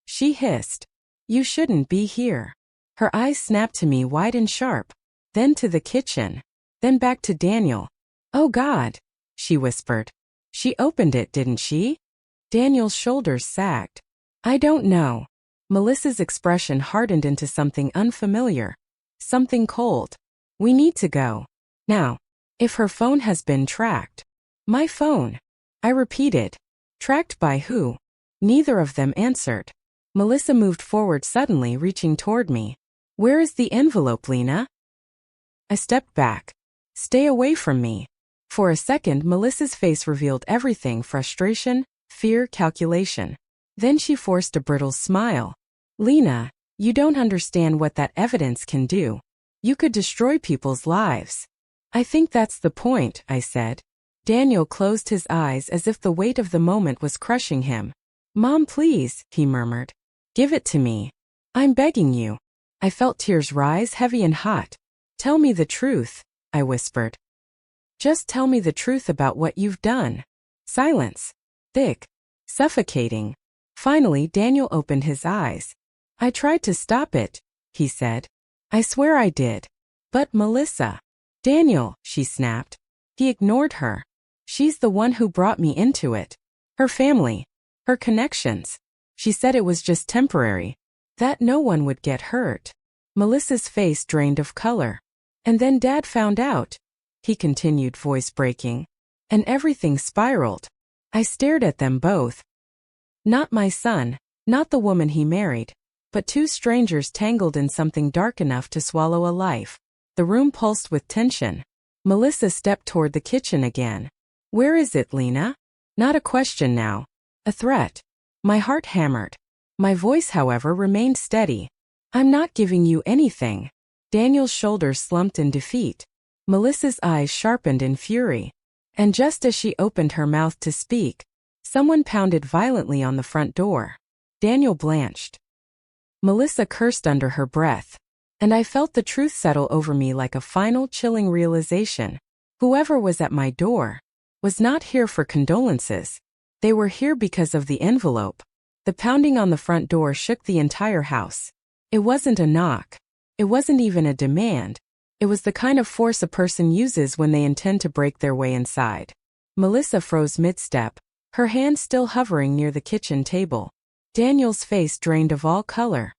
she hissed, "you shouldn't be here." Her eyes snapped to me, wide and sharp, then to the kitchen, then back to Daniel. "Oh God," she whispered. "She opened it, didn't she?" Daniel's shoulders sagged. I don't know. Melissa's expression hardened into something unfamiliar. Something cold. We need to go. Now. If her phone has been tracked. My phone. I repeated. Tracked by who? Neither of them answered. Melissa moved forward suddenly, reaching toward me. Where is the envelope, Lena? I stepped back. Stay away from me. For a second, Melissa's face revealed everything: frustration, fear, calculation. Then she forced a brittle smile. Lena, you don't understand what that evidence can do. You could destroy people's lives. I think that's the point, I said. Daniel closed his eyes as if the weight of the moment was crushing him. Mom, please, he murmured. Give it to me. I'm begging you. I felt tears rise heavy and hot. Tell me the truth, I whispered. Just tell me the truth about what you've done. Silence. Thick. Suffocating. Finally, Daniel opened his eyes. I tried to stop it, he said. I swear I did. But Melissa. Daniel, she snapped. He ignored her. She's the one who brought me into it. Her family. Her connections. She said it was just temporary. That no one would get hurt. Melissa's face drained of color. And then Dad found out. He continued, voice breaking. And everything spiraled. I stared at them both. Not my son, not the woman he married, but two strangers tangled in something dark enough to swallow a life. The room pulsed with tension. Melissa stepped toward the kitchen again. Where is it, Lena? Not a question now. A threat. My heart hammered. My voice, however, remained steady. I'm not giving you anything. Daniel's shoulders slumped in defeat. Melissa's eyes sharpened in fury. And just as she opened her mouth to speak, someone pounded violently on the front door. Daniel blanched. Melissa cursed under her breath. And I felt the truth settle over me like a final chilling realization. Whoever was at my door was not here for condolences. They were here because of the envelope. The pounding on the front door shook the entire house. It wasn't a knock. It wasn't even a demand. It was the kind of force a person uses when they intend to break their way inside. Melissa froze mid-step, her hand still hovering near the kitchen table. Daniel's face drained of all color.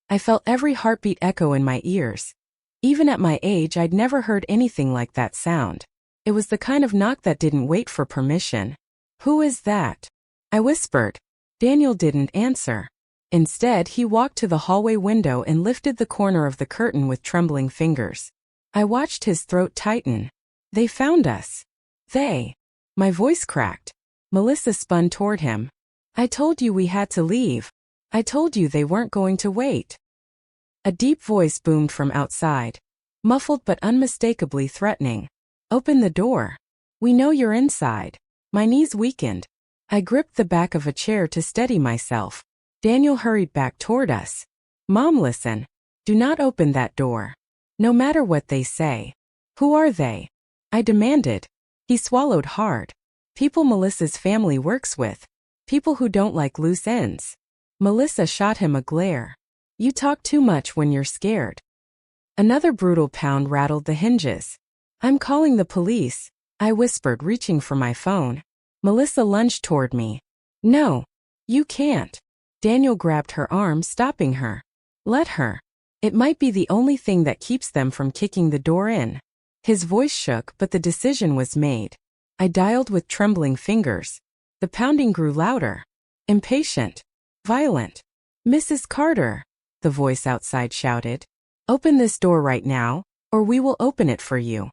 I felt every heartbeat echo in my ears. Even at my age, I'd never heard anything like that sound. It was the kind of knock that didn't wait for permission. Who is that? I whispered. Daniel didn't answer. Instead, he walked to the hallway window and lifted the corner of the curtain with trembling fingers. I watched his throat tighten. They found us. They. My voice cracked. Melissa spun toward him. I told you we had to leave. I told you they weren't going to wait. A deep voice boomed from outside. Muffled but unmistakably threatening. Open the door. We know you're inside. My knees weakened. I gripped the back of a chair to steady myself. Daniel hurried back toward us. Mom, listen. Do not open that door. No matter what they say. Who are they? I demanded. He swallowed hard. People Melissa's family works with. People who don't like loose ends. Melissa shot him a glare. You talk too much when you're scared. Another brutal pound rattled the hinges. I'm calling the police, I whispered, reaching for my phone. Melissa lunged toward me. No. You can't. Daniel grabbed her arm, stopping her. Let her. It might be the only thing that keeps them from kicking the door in. His voice shook, but the decision was made. I dialed with trembling fingers. The pounding grew louder. Impatient. Violent. Mrs. Carter, the voice outside shouted. Open this door right now, or we will open it for you.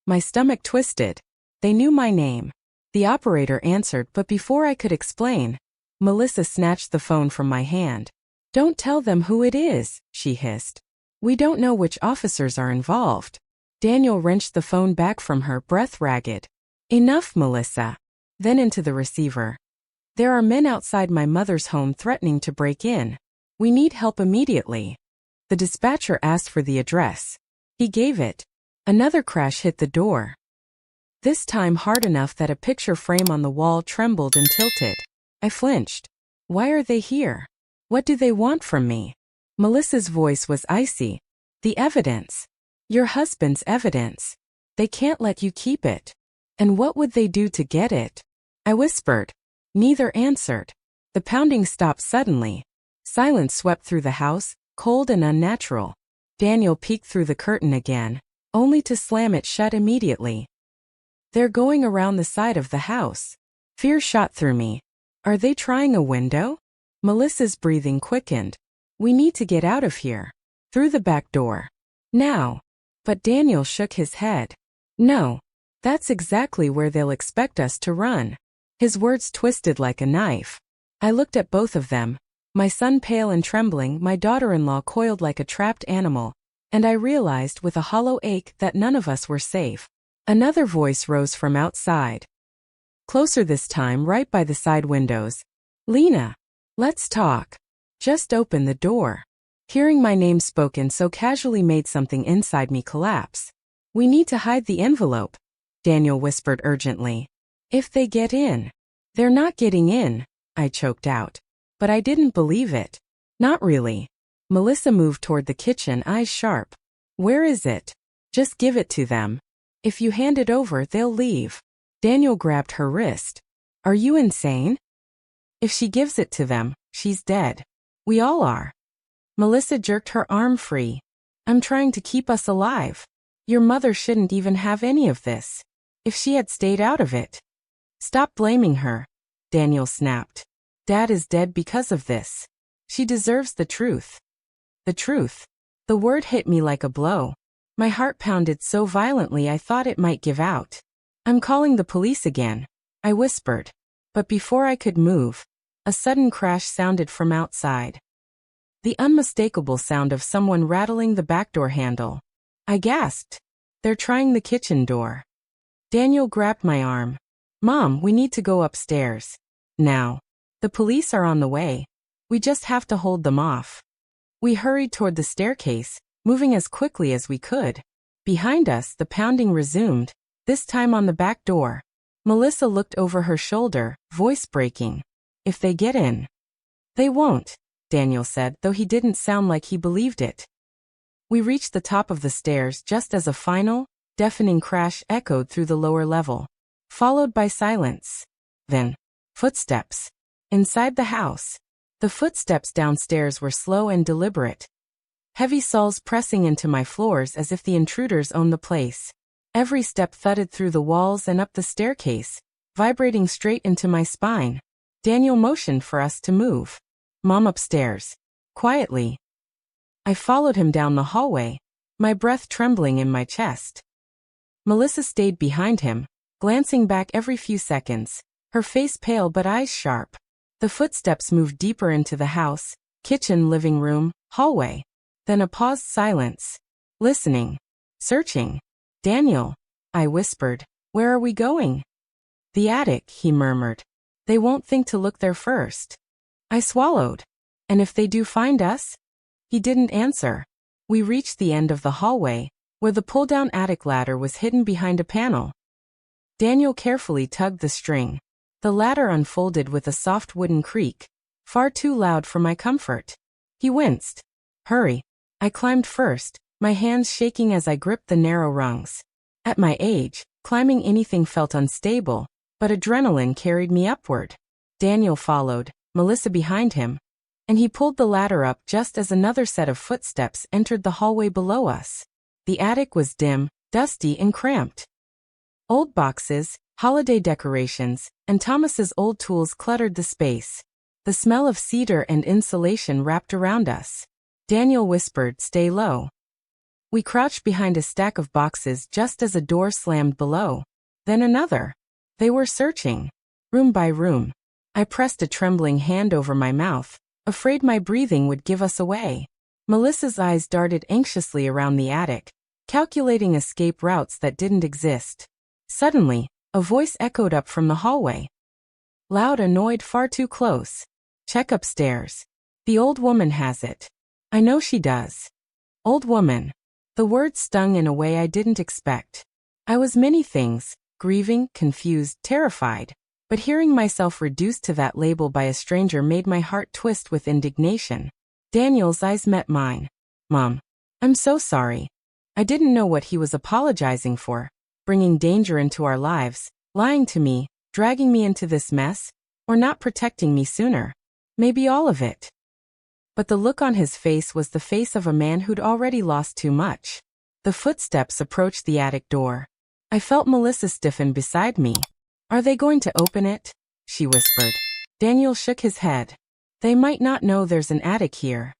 My stomach twisted. They knew my name. The operator answered, but before I could explain, Melissa snatched the phone from my hand. Don't tell them who it is, she hissed. We don't know which officers are involved. Daniel wrenched the phone back from her, breath ragged. Enough, Melissa. Then into the receiver. There are men outside my mother's home threatening to break in. We need help immediately. The dispatcher asked for the address. He gave it. Another crash hit the door. This time hard enough that a picture frame on the wall trembled and tilted. I flinched. Why are they here? What do they want from me? Melissa's voice was icy. The evidence. Your husband's evidence. They can't let you keep it. And what would they do to get it? I whispered. Neither answered. The pounding stopped suddenly. Silence swept through the house, cold and unnatural. Daniel peeked through the curtain again, only to slam it shut immediately. They're going around the side of the house. Fear shot through me. Are they trying a window? Melissa's breathing quickened. We need to get out of here. Through the back door. Now. But Daniel shook his head. No. That's exactly where they'll expect us to run. His words twisted like a knife. I looked at both of them, my son pale and trembling, my daughter-in-law coiled like a trapped animal, and I realized with a hollow ache that none of us were safe. Another voice rose from outside. Closer this time, right by the side windows. Lena, let's talk. Just open the door. Hearing my name spoken so casually made something inside me collapse. We need to hide the envelope, Daniel whispered urgently. If they get in. They're not getting in, I choked out. But I didn't believe it. Not really. Melissa moved toward the kitchen, eyes sharp. Where is it? Just give it to them. If you hand it over, they'll leave. Daniel grabbed her wrist. Are you insane? If she gives it to them, she's dead. We all are. Melissa jerked her arm free. I'm trying to keep us alive. Your mother shouldn't even have any of this. If she had stayed out of it. Stop blaming her, Daniel snapped. Dad is dead because of this. She deserves the truth. The truth. The word hit me like a blow. My heart pounded so violently I thought it might give out. I'm calling the police again, I whispered. But before I could move, a sudden crash sounded from outside. The unmistakable sound of someone rattling the back door handle. I gasped. They're trying the kitchen door. Daniel grabbed my arm. Mom, we need to go upstairs. Now. The police are on the way. We just have to hold them off. We hurried toward the staircase, moving as quickly as we could. Behind us, the pounding resumed, this time on the back door. Melissa looked over her shoulder, voice breaking. If they get in. They won't, Daniel said, though he didn't sound like he believed it. We reached the top of the stairs just as a final, deafening crash echoed through the lower level, followed by silence. Then, footsteps. Inside the house. The footsteps downstairs were slow and deliberate. Heavy soles pressing into my floors as if the intruders owned the place. Every step thudded through the walls and up the staircase, vibrating straight into my spine. Daniel motioned for us to move. Mom upstairs. Quietly. I followed him down the hallway, my breath trembling in my chest. Melissa stayed behind him, glancing back every few seconds, her face pale but eyes sharp. The footsteps moved deeper into the house, kitchen, living room, hallway. Then a paused silence. Listening. Searching. Daniel, I whispered, where are we going? The attic, he murmured. They won't think to look there first. I swallowed. And if they do find us? He didn't answer. We reached the end of the hallway, where the pull-down attic ladder was hidden behind a panel. Daniel carefully tugged the string. The ladder unfolded with a soft wooden creak, far too loud for my comfort. He winced. Hurry. I climbed first, my hands shaking as I gripped the narrow rungs. At my age, climbing anything felt unstable, but adrenaline carried me upward. Daniel followed, Melissa behind him, and he pulled the ladder up just as another set of footsteps entered the hallway below us. The attic was dim, dusty and cramped. Old boxes, holiday decorations, and Thomas's old tools cluttered the space. The smell of cedar and insulation wrapped around us. Daniel whispered, stay low. We crouched behind a stack of boxes just as a door slammed below. Then another. They were searching. Room by room. I pressed a trembling hand over my mouth, afraid my breathing would give us away. Melissa's eyes darted anxiously around the attic, calculating escape routes that didn't exist. Suddenly, a voice echoed up from the hallway. Loud, annoyed, far too close. Check upstairs. The old woman has it. I know she does. Old woman. The word stung in a way I didn't expect. I was many things, grieving, confused, terrified, but hearing myself reduced to that label by a stranger made my heart twist with indignation. Daniel's eyes met mine. Mom, I'm so sorry. I didn't know what he was apologizing for, bringing danger into our lives, lying to me, dragging me into this mess. Or not protecting me sooner. Maybe all of it. But the look on his face was the face of a man who'd already lost too much. The footsteps approached the attic door. I felt Melissa stiffen beside me. Are they going to open it? She whispered. Daniel shook his head. They might not know there's an attic here.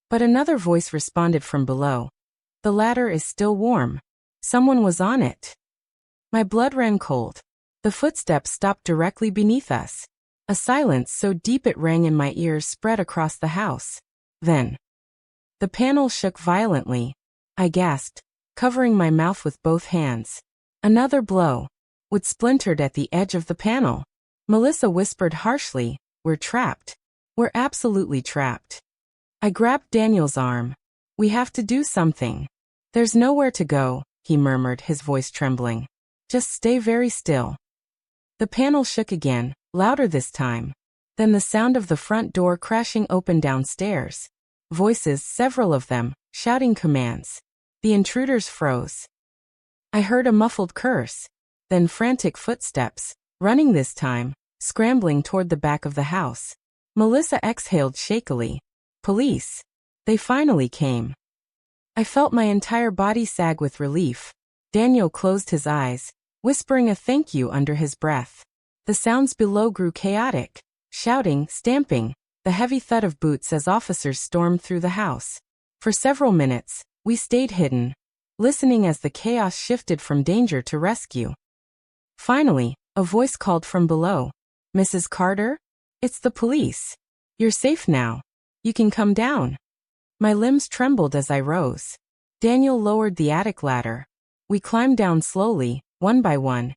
But another voice responded from below. The ladder is still warm. Someone was on it. My blood ran cold. The footsteps stopped directly beneath us. A silence so deep it rang in my ears spread across the house. Then, the panel shook violently. I gasped, covering my mouth with both hands. Another blow. Wood splintered at the edge of the panel. Melissa whispered harshly, "We're trapped. We're absolutely trapped." I grabbed Daniel's arm. "We have to do something." "There's nowhere to go," he murmured, his voice trembling. "Just stay very still." The panel shook again, louder this time. Then the sound of the front door crashing open downstairs. Voices, several of them, shouting commands. The intruders froze. I heard a muffled curse. Then frantic footsteps, running this time, scrambling toward the back of the house. Melissa exhaled shakily. Police. They finally came. I felt my entire body sag with relief. Daniel closed his eyes, whispering a thank you under his breath. The sounds below grew chaotic. Shouting, stamping, the heavy thud of boots as officers stormed through the house. For several minutes, we stayed hidden, listening as the chaos shifted from danger to rescue. Finally, a voice called from below. "Mrs. Carter? It's the police. You're safe now. You can come down." My limbs trembled as I rose. Daniel lowered the attic ladder. We climbed down slowly, one by one,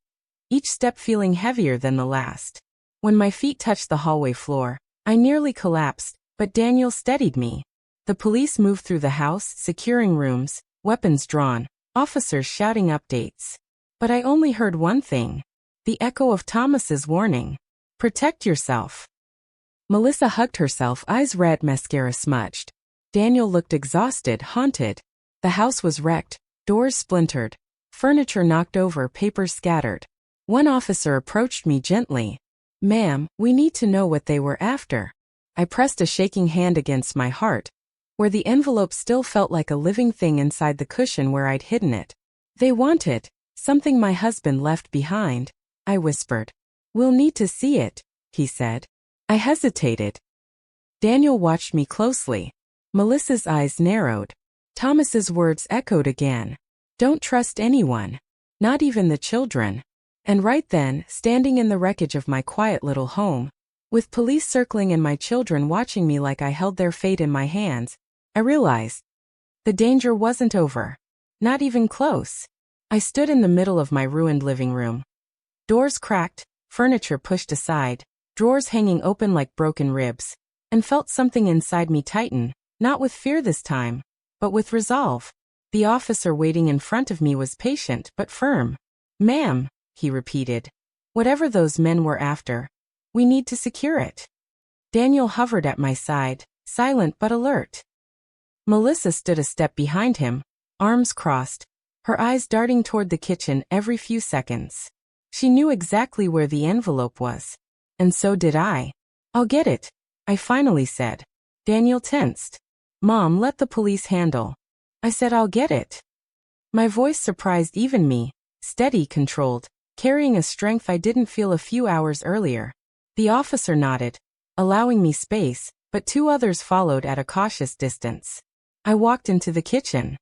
each step feeling heavier than the last. When my feet touched the hallway floor, I nearly collapsed, but Daniel steadied me. The police moved through the house, securing rooms, weapons drawn, officers shouting updates. But I only heard one thing. The echo of Thomas's warning. "Protect yourself." Melissa hugged herself, eyes red, mascara smudged. Daniel looked exhausted, haunted. The house was wrecked, doors splintered, furniture knocked over, papers scattered. One officer approached me gently. "Ma'am, we need to know what they were after." I pressed a shaking hand against my heart, where the envelope still felt like a living thing inside the cushion where I'd hidden it. "They wanted something my husband left behind," I whispered. "We'll need to see it," he said. I hesitated. Daniel watched me closely. Melissa's eyes narrowed. Thomas's words echoed again. "Don't trust anyone. Not even the children." And right then, standing in the wreckage of my quiet little home, with police circling and my children watching me like I held their fate in my hands, I realized the danger wasn't over. Not even close. I stood in the middle of my ruined living room. Doors cracked, furniture pushed aside, drawers hanging open like broken ribs, and felt something inside me tighten, not with fear this time, but with resolve. The officer waiting in front of me was patient but firm. "Ma'am," he repeated, "whatever those men were after, we need to secure it." Daniel hovered at my side, silent but alert. Melissa stood a step behind him, arms crossed, her eyes darting toward the kitchen every few seconds. She knew exactly where the envelope was. And so did I. "I'll get it," I finally said. Daniel tensed. "Mom, let the police handle." I said, "I'll get it." My voice surprised even me, steady, controlled, carrying a strength I didn't feel a few hours earlier. The officer nodded, allowing me space, but two others followed at a cautious distance. I walked into the kitchen.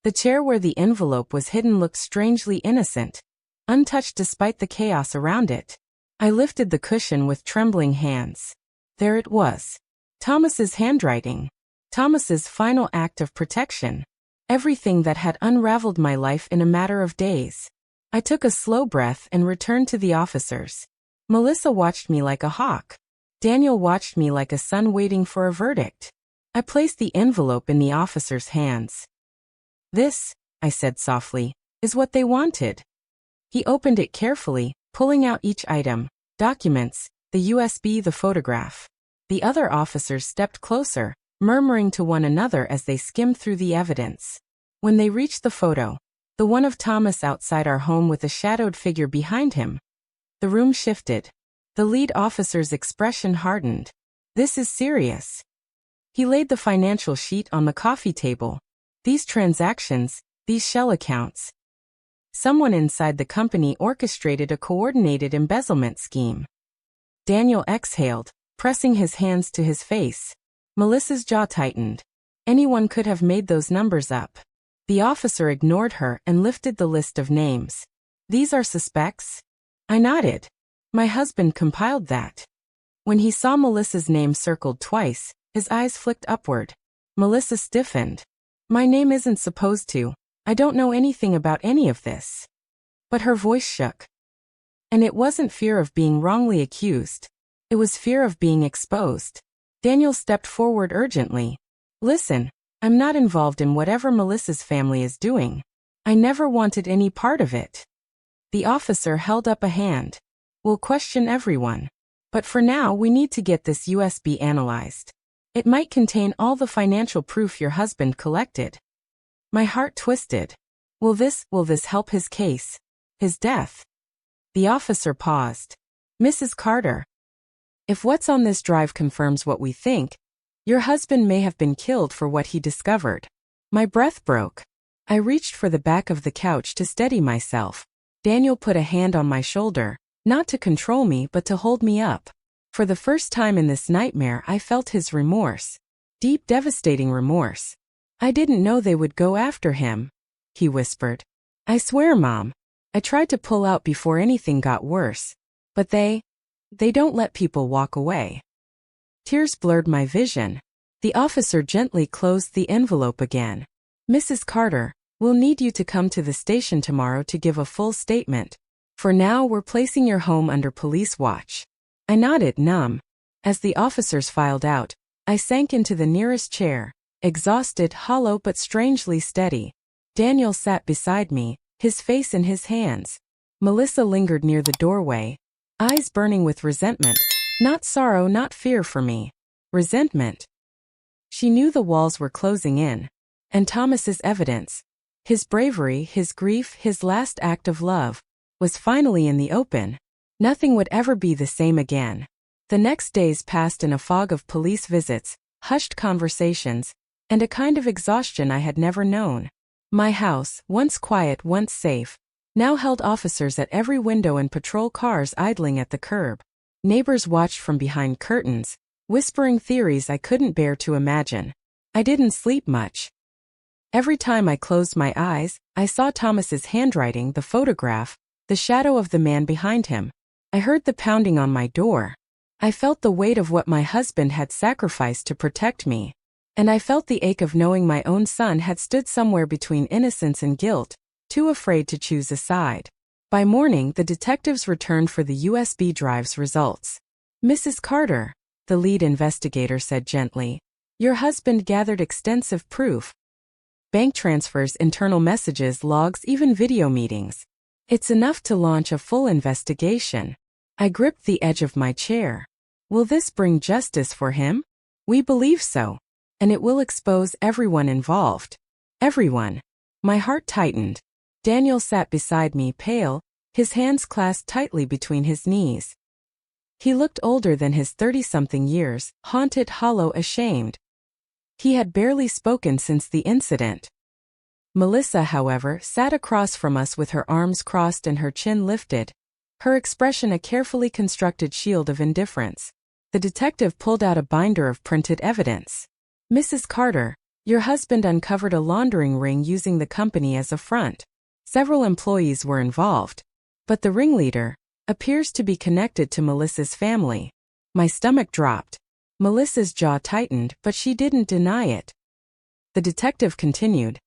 The chair where the envelope was hidden looked strangely innocent, untouched despite the chaos around it. I lifted the cushion with trembling hands. There it was. Thomas's handwriting. Thomas's final act of protection. Everything that had unraveled my life in a matter of days. I took a slow breath and returned to the officers. Melissa watched me like a hawk. Daniel watched me like a son waiting for a verdict. I placed the envelope in the officer's hands. "This," I said softly, "is what they wanted." He opened it carefully, pulling out each item, documents, the USB, the photograph. The other officers stepped closer, murmuring to one another as they skimmed through the evidence. When they reached the photo, the one of Thomas outside our home with a shadowed figure behind him, the room shifted. The lead officer's expression hardened. This is serious. He laid the financial sheet on the coffee table. These transactions, these shell accounts. Someone inside the company orchestrated a coordinated embezzlement scheme. Daniel exhaled, pressing his hands to his face. Melissa's jaw tightened. Anyone could have made those numbers up. The officer ignored her and lifted the list of names. These are suspects? I nodded. My husband compiled that. When he saw Melissa's name circled twice, his eyes flicked upward. Melissa stiffened. My name isn't supposed to. I don't know anything about any of this. But her voice shook. And it wasn't fear of being wrongly accused. It was fear of being exposed. Daniel stepped forward urgently. Listen, I'm not involved in whatever Melissa's family is doing. I never wanted any part of it. The officer held up a hand. We'll question everyone. But for now we need to get this USB analyzed. It might contain all the financial proof your husband collected. My heart twisted. Will this help his case? His death? The officer paused. Mrs. Carter. If what's on this drive confirms what we think, your husband may have been killed for what he discovered. My breath broke. I reached for the back of the couch to steady myself. Daniel put a hand on my shoulder, not to control me but to hold me up. For the first time in this nightmare I felt his remorse. Deep, devastating remorse. I didn't know they would go after him, he whispered. I swear, Mom. I tried to pull out before anything got worse. But they don't let people walk away. Tears blurred my vision. The officer gently closed the envelope again. Mrs. Carter, we'll need you to come to the station tomorrow to give a full statement. For now, we're placing your home under police watch. I nodded, numb. As the officers filed out, I sank into the nearest chair, exhausted, hollow but strangely steady. Daniel sat beside me, his face in his hands. Melissa lingered near the doorway, eyes burning with resentment. Not sorrow, not fear for me. Resentment. She knew the walls were closing in. And Thomas's evidence, his bravery, his grief, his last act of love, was finally in the open. Nothing would ever be the same again. The next days passed in a fog of police visits, hushed conversations, and a kind of exhaustion I had never known. My house, once quiet, once safe, now held officers at every window and patrol cars idling at the curb. Neighbors watched from behind curtains, whispering theories I couldn't bear to imagine. I didn't sleep much. Every time I closed my eyes, I saw Thomas's handwriting, the photograph, the shadow of the man behind him. I heard the pounding on my door. I felt the weight of what my husband had sacrificed to protect me. And I felt the ache of knowing my own son had stood somewhere between innocence and guilt, too afraid to choose a side. By morning, the detectives returned for the USB drive's results. Mrs. Carter, the lead investigator said gently, your husband gathered extensive proof. Bank transfers, internal messages, logs, even video meetings. It's enough to launch a full investigation. I gripped the edge of my chair. Will this bring justice for him? We believe so. And it will expose everyone involved. Everyone. My heart tightened. Daniel sat beside me, pale, his hands clasped tightly between his knees. He looked older than his 30-something years, haunted, hollow, ashamed. He had barely spoken since the incident. Melissa, however, sat across from us with her arms crossed and her chin lifted, her expression a carefully constructed shield of indifference. The detective pulled out a binder of printed evidence. Mrs. Carter, your husband uncovered a laundering ring using the company as a front. Several employees were involved. But the ringleader appears to be connected to Melissa's family. My stomach dropped. Melissa's jaw tightened, but she didn't deny it. The detective continued.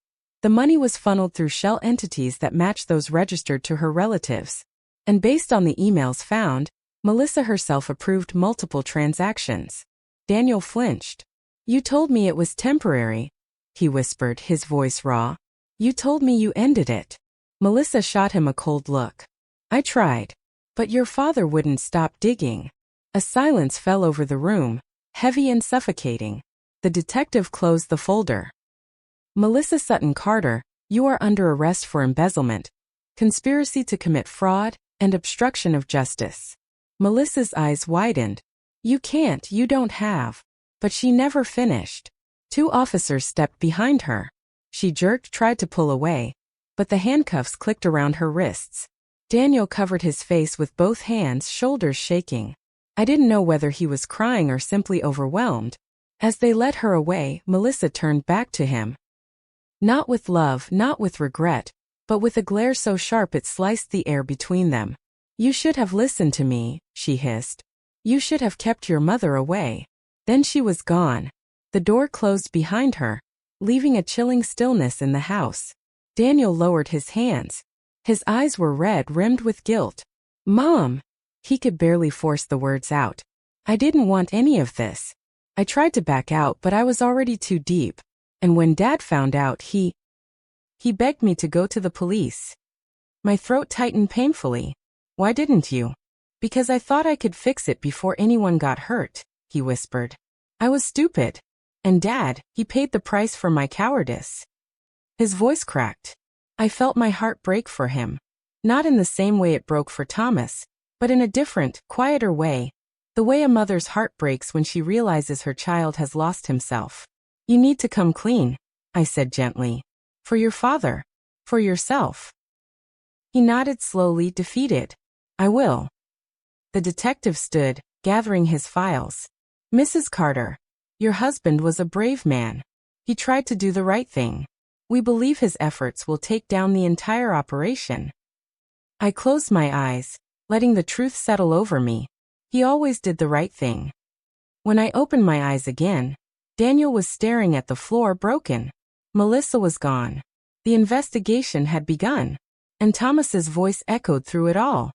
The money was funneled through shell entities that matched those registered to her relatives. And based on the emails found, Melissa herself approved multiple transactions. Daniel flinched. You told me it was temporary, he whispered, his voice raw. You told me you ended it. Melissa shot him a cold look. I tried. But your father wouldn't stop digging. A silence fell over the room, heavy and suffocating. The detective closed the folder. Melissa Sutton Carter, you are under arrest for embezzlement, conspiracy to commit fraud, and obstruction of justice. Melissa's eyes widened. You can't, you don't have. But she never finished. 2 officers stepped behind her. She jerked, tried to pull away, but the handcuffs clicked around her wrists. Daniel covered his face with both hands, shoulders shaking. I didn't know whether he was crying or simply overwhelmed. As they led her away, Melissa turned back to him. Not with love, not with regret, but with a glare so sharp it sliced the air between them. You should have listened to me, she hissed. You should have kept your mother away. Then she was gone. The door closed behind her, leaving a chilling stillness in the house. Daniel lowered his hands. His eyes were red, rimmed with guilt. Mom! He could barely force the words out. I didn't want any of this. I tried to back out, but I was already too deep. And when Dad found out, he begged me to go to the police. My throat tightened painfully. Why didn't you? Because I thought I could fix it before anyone got hurt, he whispered. I was stupid. And Dad, he paid the price for my cowardice. His voice cracked. I felt my heart break for him. Not in the same way it broke for Thomas, but in a different, quieter way. The way a mother's heart breaks when she realizes her child has lost himself. You need to come clean, I said gently. For your father. For yourself. He nodded slowly, defeated. I will. The detective stood, gathering his files. Mrs. Carter, your husband was a brave man. He tried to do the right thing. We believe his efforts will take down the entire operation. I closed my eyes, letting the truth settle over me. He always did the right thing. When I opened my eyes again, Daniel was staring at the floor, broken. Melissa was gone. The investigation had begun, and Thomas's voice echoed through it all.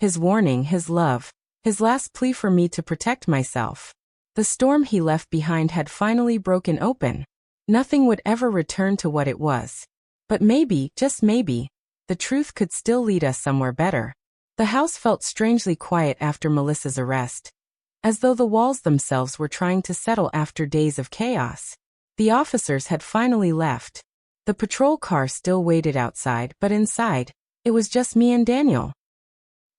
His warning, his love, his last plea for me to protect myself. The storm he left behind had finally broken open. Nothing would ever return to what it was. But maybe, just maybe, the truth could still lead us somewhere better. The house felt strangely quiet after Melissa's arrest, as though the walls themselves were trying to settle after days of chaos. The officers had finally left. The patrol car still waited outside, but inside, it was just me and Daniel.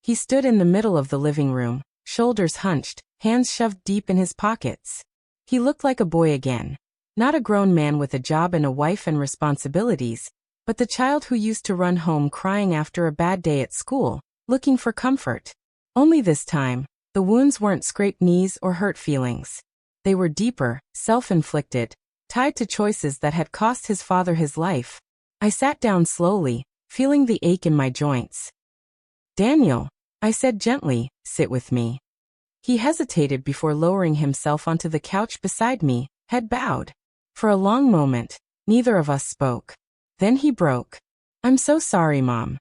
He stood in the middle of the living room, shoulders hunched, hands shoved deep in his pockets. He looked like a boy again. Not a grown man with a job and a wife and responsibilities, but the child who used to run home crying after a bad day at school, looking for comfort. Only this time, the wounds weren't scraped knees or hurt feelings. They were deeper, self-inflicted, tied to choices that had cost his father his life. I sat down slowly, feeling the ache in my joints. Daniel, I said gently, sit with me. He hesitated before lowering himself onto the couch beside me, head bowed. For a long moment, neither of us spoke. Then he broke. I'm so sorry, Mom.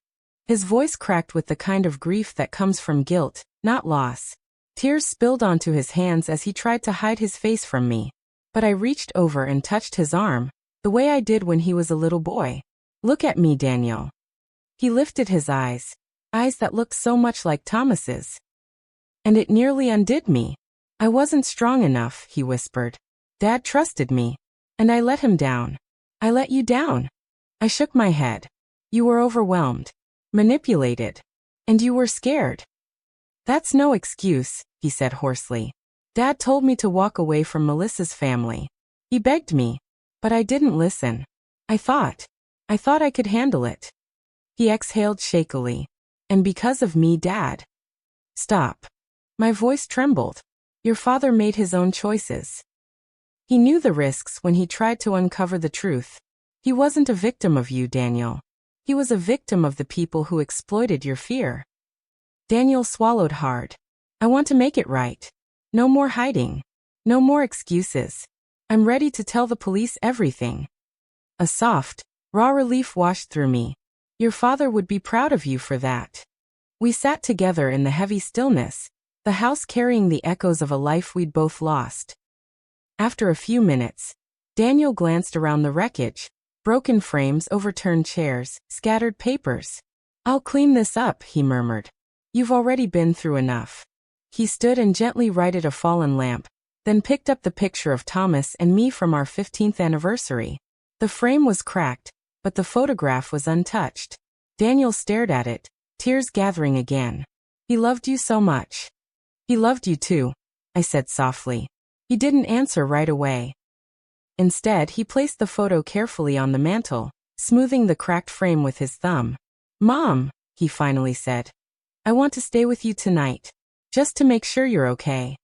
His voice cracked with the kind of grief that comes from guilt, not loss. Tears spilled onto his hands as he tried to hide his face from me. But I reached over and touched his arm, the way I did when he was a little boy. Look at me, Daniel. He lifted his eyes that looked so much like Thomas's. And it nearly undid me. I wasn't strong enough, he whispered. Dad trusted me. And I let him down. I let you down. I shook my head. You were overwhelmed, manipulated, and you were scared. That's no excuse, he said hoarsely. Dad told me to walk away from Melissa's family. He begged me, but I didn't listen. I thought I could handle it. He exhaled shakily. And because of me, Dad. Stop. My voice trembled. Your father made his own choices. He knew the risks when he tried to uncover the truth. He wasn't a victim of you, Daniel. He was a victim of the people who exploited your fear. Daniel swallowed hard. I want to make it right. No more hiding. No more excuses. I'm ready to tell the police everything. A soft, raw relief washed through me. Your father would be proud of you for that. We sat together in the heavy stillness, the house carrying the echoes of a life we'd both lost. After a few minutes, Daniel glanced around the wreckage, broken frames, overturned chairs, scattered papers. I'll clean this up, he murmured. You've already been through enough. He stood and gently righted a fallen lamp, then picked up the picture of Thomas and me from our 15th anniversary. The frame was cracked, but the photograph was untouched. Daniel stared at it, tears gathering again. He loved you so much. He loved you too, I said softly. He didn't answer right away. Instead, he placed the photo carefully on the mantel, smoothing the cracked frame with his thumb. Mom, he finally said. I want to stay with you tonight, just to make sure you're okay.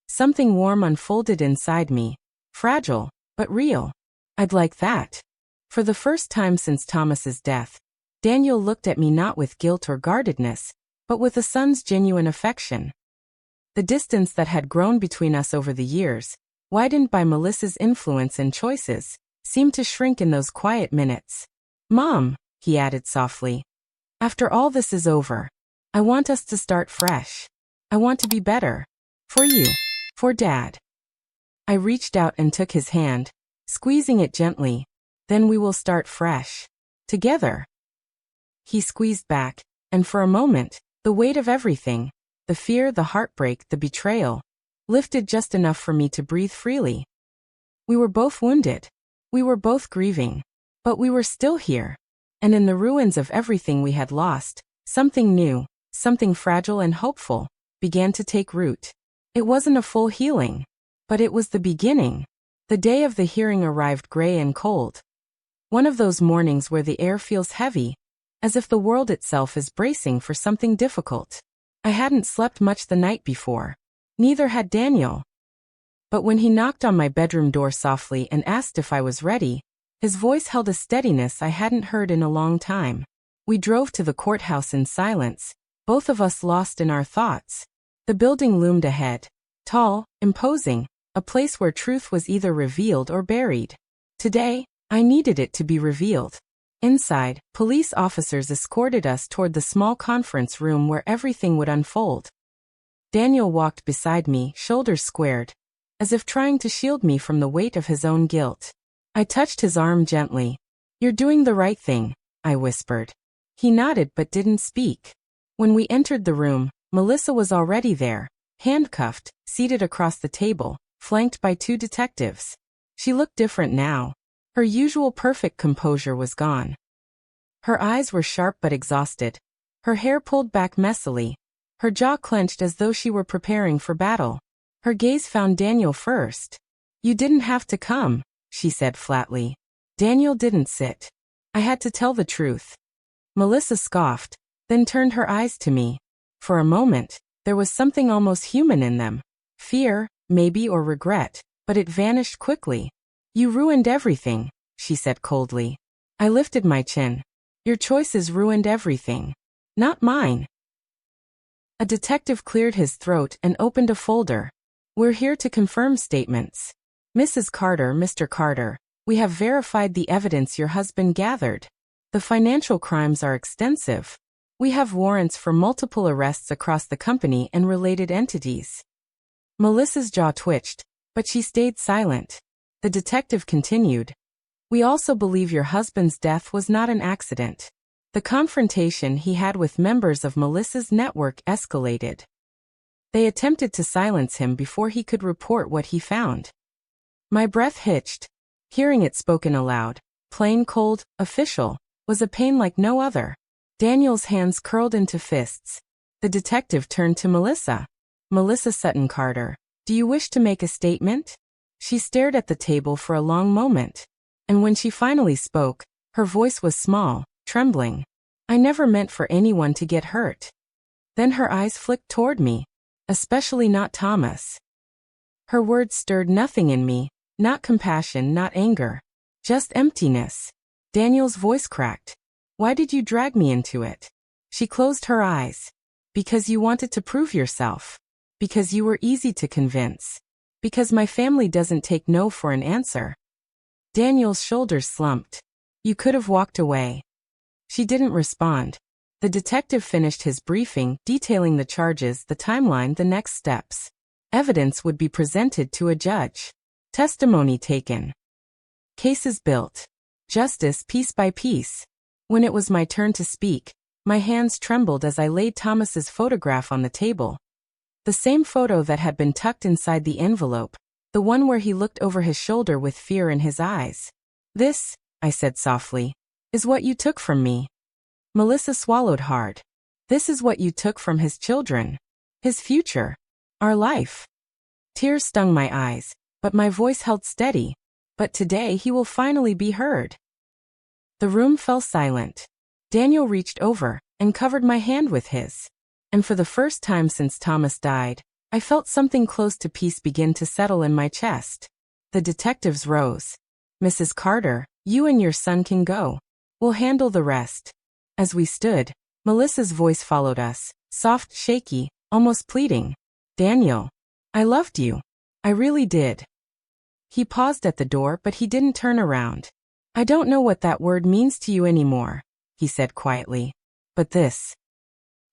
Something warm unfolded inside me, fragile, but real. I'd like that. For the first time since Thomas's death, Daniel looked at me not with guilt or guardedness, but with a son's genuine affection. The distance that had grown between us over the years, widened by Melissa's influence and choices, seemed to shrink in those quiet minutes. Mom, he added softly, after all this is over, I want us to start fresh. I want to be better. For you. For Dad. I reached out and took his hand, squeezing it gently. Then we will start fresh. Together. He squeezed back, and for a moment, the weight of everything, the fear, the heartbreak, the betrayal, lifted just enough for me to breathe freely. We were both wounded. We were both grieving. But we were still here. And in the ruins of everything we had lost, something new, something fragile and hopeful, began to take root. It wasn't a full healing. But it was the beginning. The day of the hearing arrived gray and cold. One of those mornings where the air feels heavy, as if the world itself is bracing for something difficult. I hadn't slept much the night before. Neither had Daniel. But when he knocked on my bedroom door softly and asked if I was ready, his voice held a steadiness I hadn't heard in a long time. We drove to the courthouse in silence, both of us lost in our thoughts. The building loomed ahead, tall, imposing, a place where truth was either revealed or buried. Today, I needed it to be revealed. Inside, police officers escorted us toward the small conference room where everything would unfold. Daniel walked beside me, shoulders squared, as if trying to shield me from the weight of his own guilt. I touched his arm gently. You're doing the right thing, I whispered. He nodded but didn't speak. When we entered the room, Melissa was already there, handcuffed, seated across the table, flanked by 2 detectives. She looked different now. Her usual perfect composure was gone. Her eyes were sharp but exhausted, her hair pulled back messily, her jaw clenched as though she were preparing for battle. Her gaze found Daniel first. You didn't have to come, she said flatly. Daniel didn't sit. I had to tell the truth. Melissa scoffed, then turned her eyes to me. For a moment, there was something almost human in them. Fear, maybe, or regret, but it vanished quickly. You ruined everything, she said coldly. I lifted my chin. Your choices ruined everything. Not mine. A detective cleared his throat and opened a folder. We're here to confirm statements. Mrs. Carter, Mr. Carter, we have verified the evidence your husband gathered. The financial crimes are extensive. We have warrants for multiple arrests across the company and related entities. Melissa's jaw twitched, but she stayed silent. The detective continued. We also believe your husband's death was not an accident. The confrontation he had with members of Melissa's network escalated. They attempted to silence him before he could report what he found. My breath hitched. Hearing it spoken aloud, plain, cold, official, was a pain like no other. Daniel's hands curled into fists. The detective turned to Melissa. Melissa Sutton Carter, do you wish to make a statement? She stared at the table for a long moment. And when she finally spoke, her voice was small, trembling. I never meant for anyone to get hurt. Then her eyes flicked toward me. Especially not Thomas. Her words stirred nothing in me, not compassion, not anger. Just emptiness. Daniel's voice cracked. Why did you drag me into it? She closed her eyes. Because you wanted to prove yourself. Because you were easy to convince. Because my family doesn't take no for an answer. Daniel's shoulders slumped. You could have walked away. She didn't respond. The detective finished his briefing, detailing the charges, the timeline, the next steps. Evidence would be presented to a judge. Testimony taken. Cases built. Justice piece by piece. When it was my turn to speak, my hands trembled as I laid Thomas's photograph on the table. The same photo that had been tucked inside the envelope, the one where he looked over his shoulder with fear in his eyes. This, I said softly, is what you took from me. Melissa swallowed hard. This is what you took from his children. His future. Our life. Tears stung my eyes, but my voice held steady. But today he will finally be heard. The room fell silent. Daniel reached over and covered my hand with his. And for the first time since Thomas died, I felt something close to peace begin to settle in my chest. The detectives rose. Mrs. Carter, you and your son can go. We'll handle the rest. As we stood, Melissa's voice followed us, soft, shaky, almost pleading. Daniel, I loved you. I really did. He paused at the door, but he didn't turn around. I don't know what that word means to you anymore, he said quietly. But this.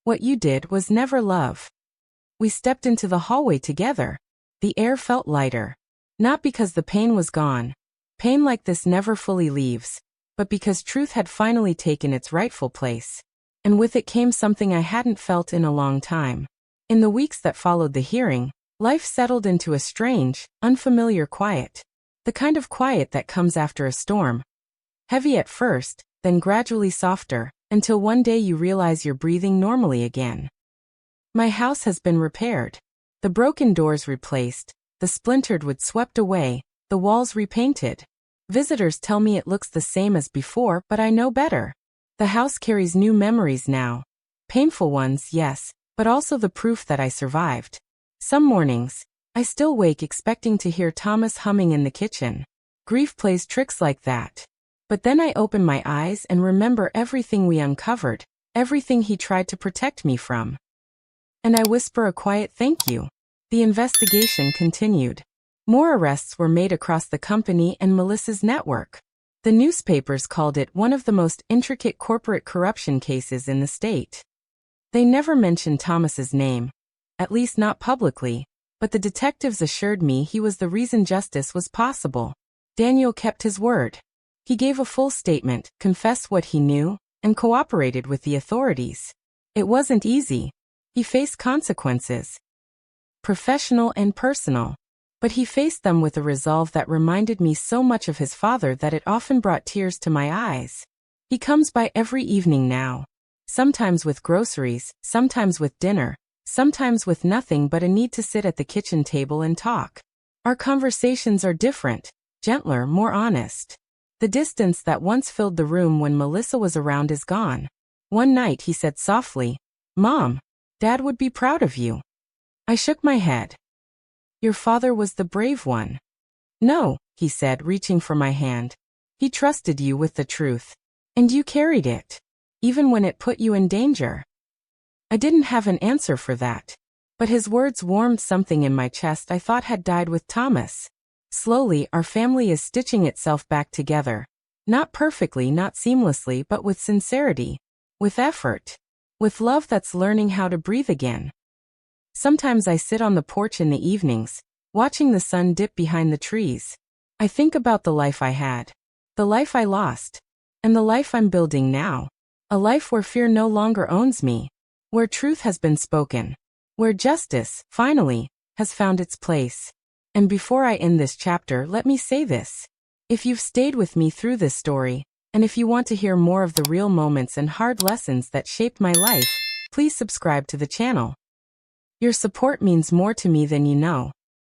What you did was never love. We stepped into the hallway together. The air felt lighter. Not because the pain was gone. Pain like this never fully leaves. But because truth had finally taken its rightful place. And with it came something I hadn't felt in a long time. In the weeks that followed the hearing, life settled into a strange, unfamiliar quiet. The kind of quiet that comes after a storm. Heavy at first, then gradually softer, until one day you realize you're breathing normally again. My house has been repaired. The broken doors replaced, the splintered wood swept away, the walls repainted. Visitors tell me it looks the same as before, but I know better. The house carries new memories now. Painful ones, yes, but also the proof that I survived. Some mornings, I still wake expecting to hear Thomas humming in the kitchen. Grief plays tricks like that. But then I open my eyes and remember everything we uncovered, everything he tried to protect me from. And I whisper a quiet thank you. The investigation continued. More arrests were made across the company and Melissa's network. The newspapers called it one of the most intricate corporate corruption cases in the state. They never mentioned Thomas's name, at least not publicly, but the detectives assured me he was the reason justice was possible. Daniel kept his word. He gave a full statement, confessed what he knew, and cooperated with the authorities. It wasn't easy. He faced consequences, professional and personal. But he faced them with a resolve that reminded me so much of his father that it often brought tears to my eyes. He comes by every evening now. Sometimes with groceries, sometimes with dinner, sometimes with nothing but a need to sit at the kitchen table and talk. Our conversations are different, gentler, more honest. The distance that once filled the room when Melissa was around is gone. One night he said softly, "Mom, Dad would be proud of you." I shook my head. "Your father was the brave one." "No," he said, reaching for my hand. "He trusted you with the truth. And you carried it. Even when it put you in danger." I didn't have an answer for that. But his words warmed something in my chest I thought had died with Thomas. Slowly, our family is stitching itself back together. Not perfectly, not seamlessly, but with sincerity. With effort. With love that's learning how to breathe again. Sometimes I sit on the porch in the evenings, watching the sun dip behind the trees. I think about the life I had. The life I lost. And the life I'm building now. A life where fear no longer owns me. Where truth has been spoken. Where justice, finally, has found its place. And before I end this chapter, let me say this. If you've stayed with me through this story, and if you want to hear more of the real moments and hard lessons that shaped my life, please subscribe to the channel. Your support means more to me than you know.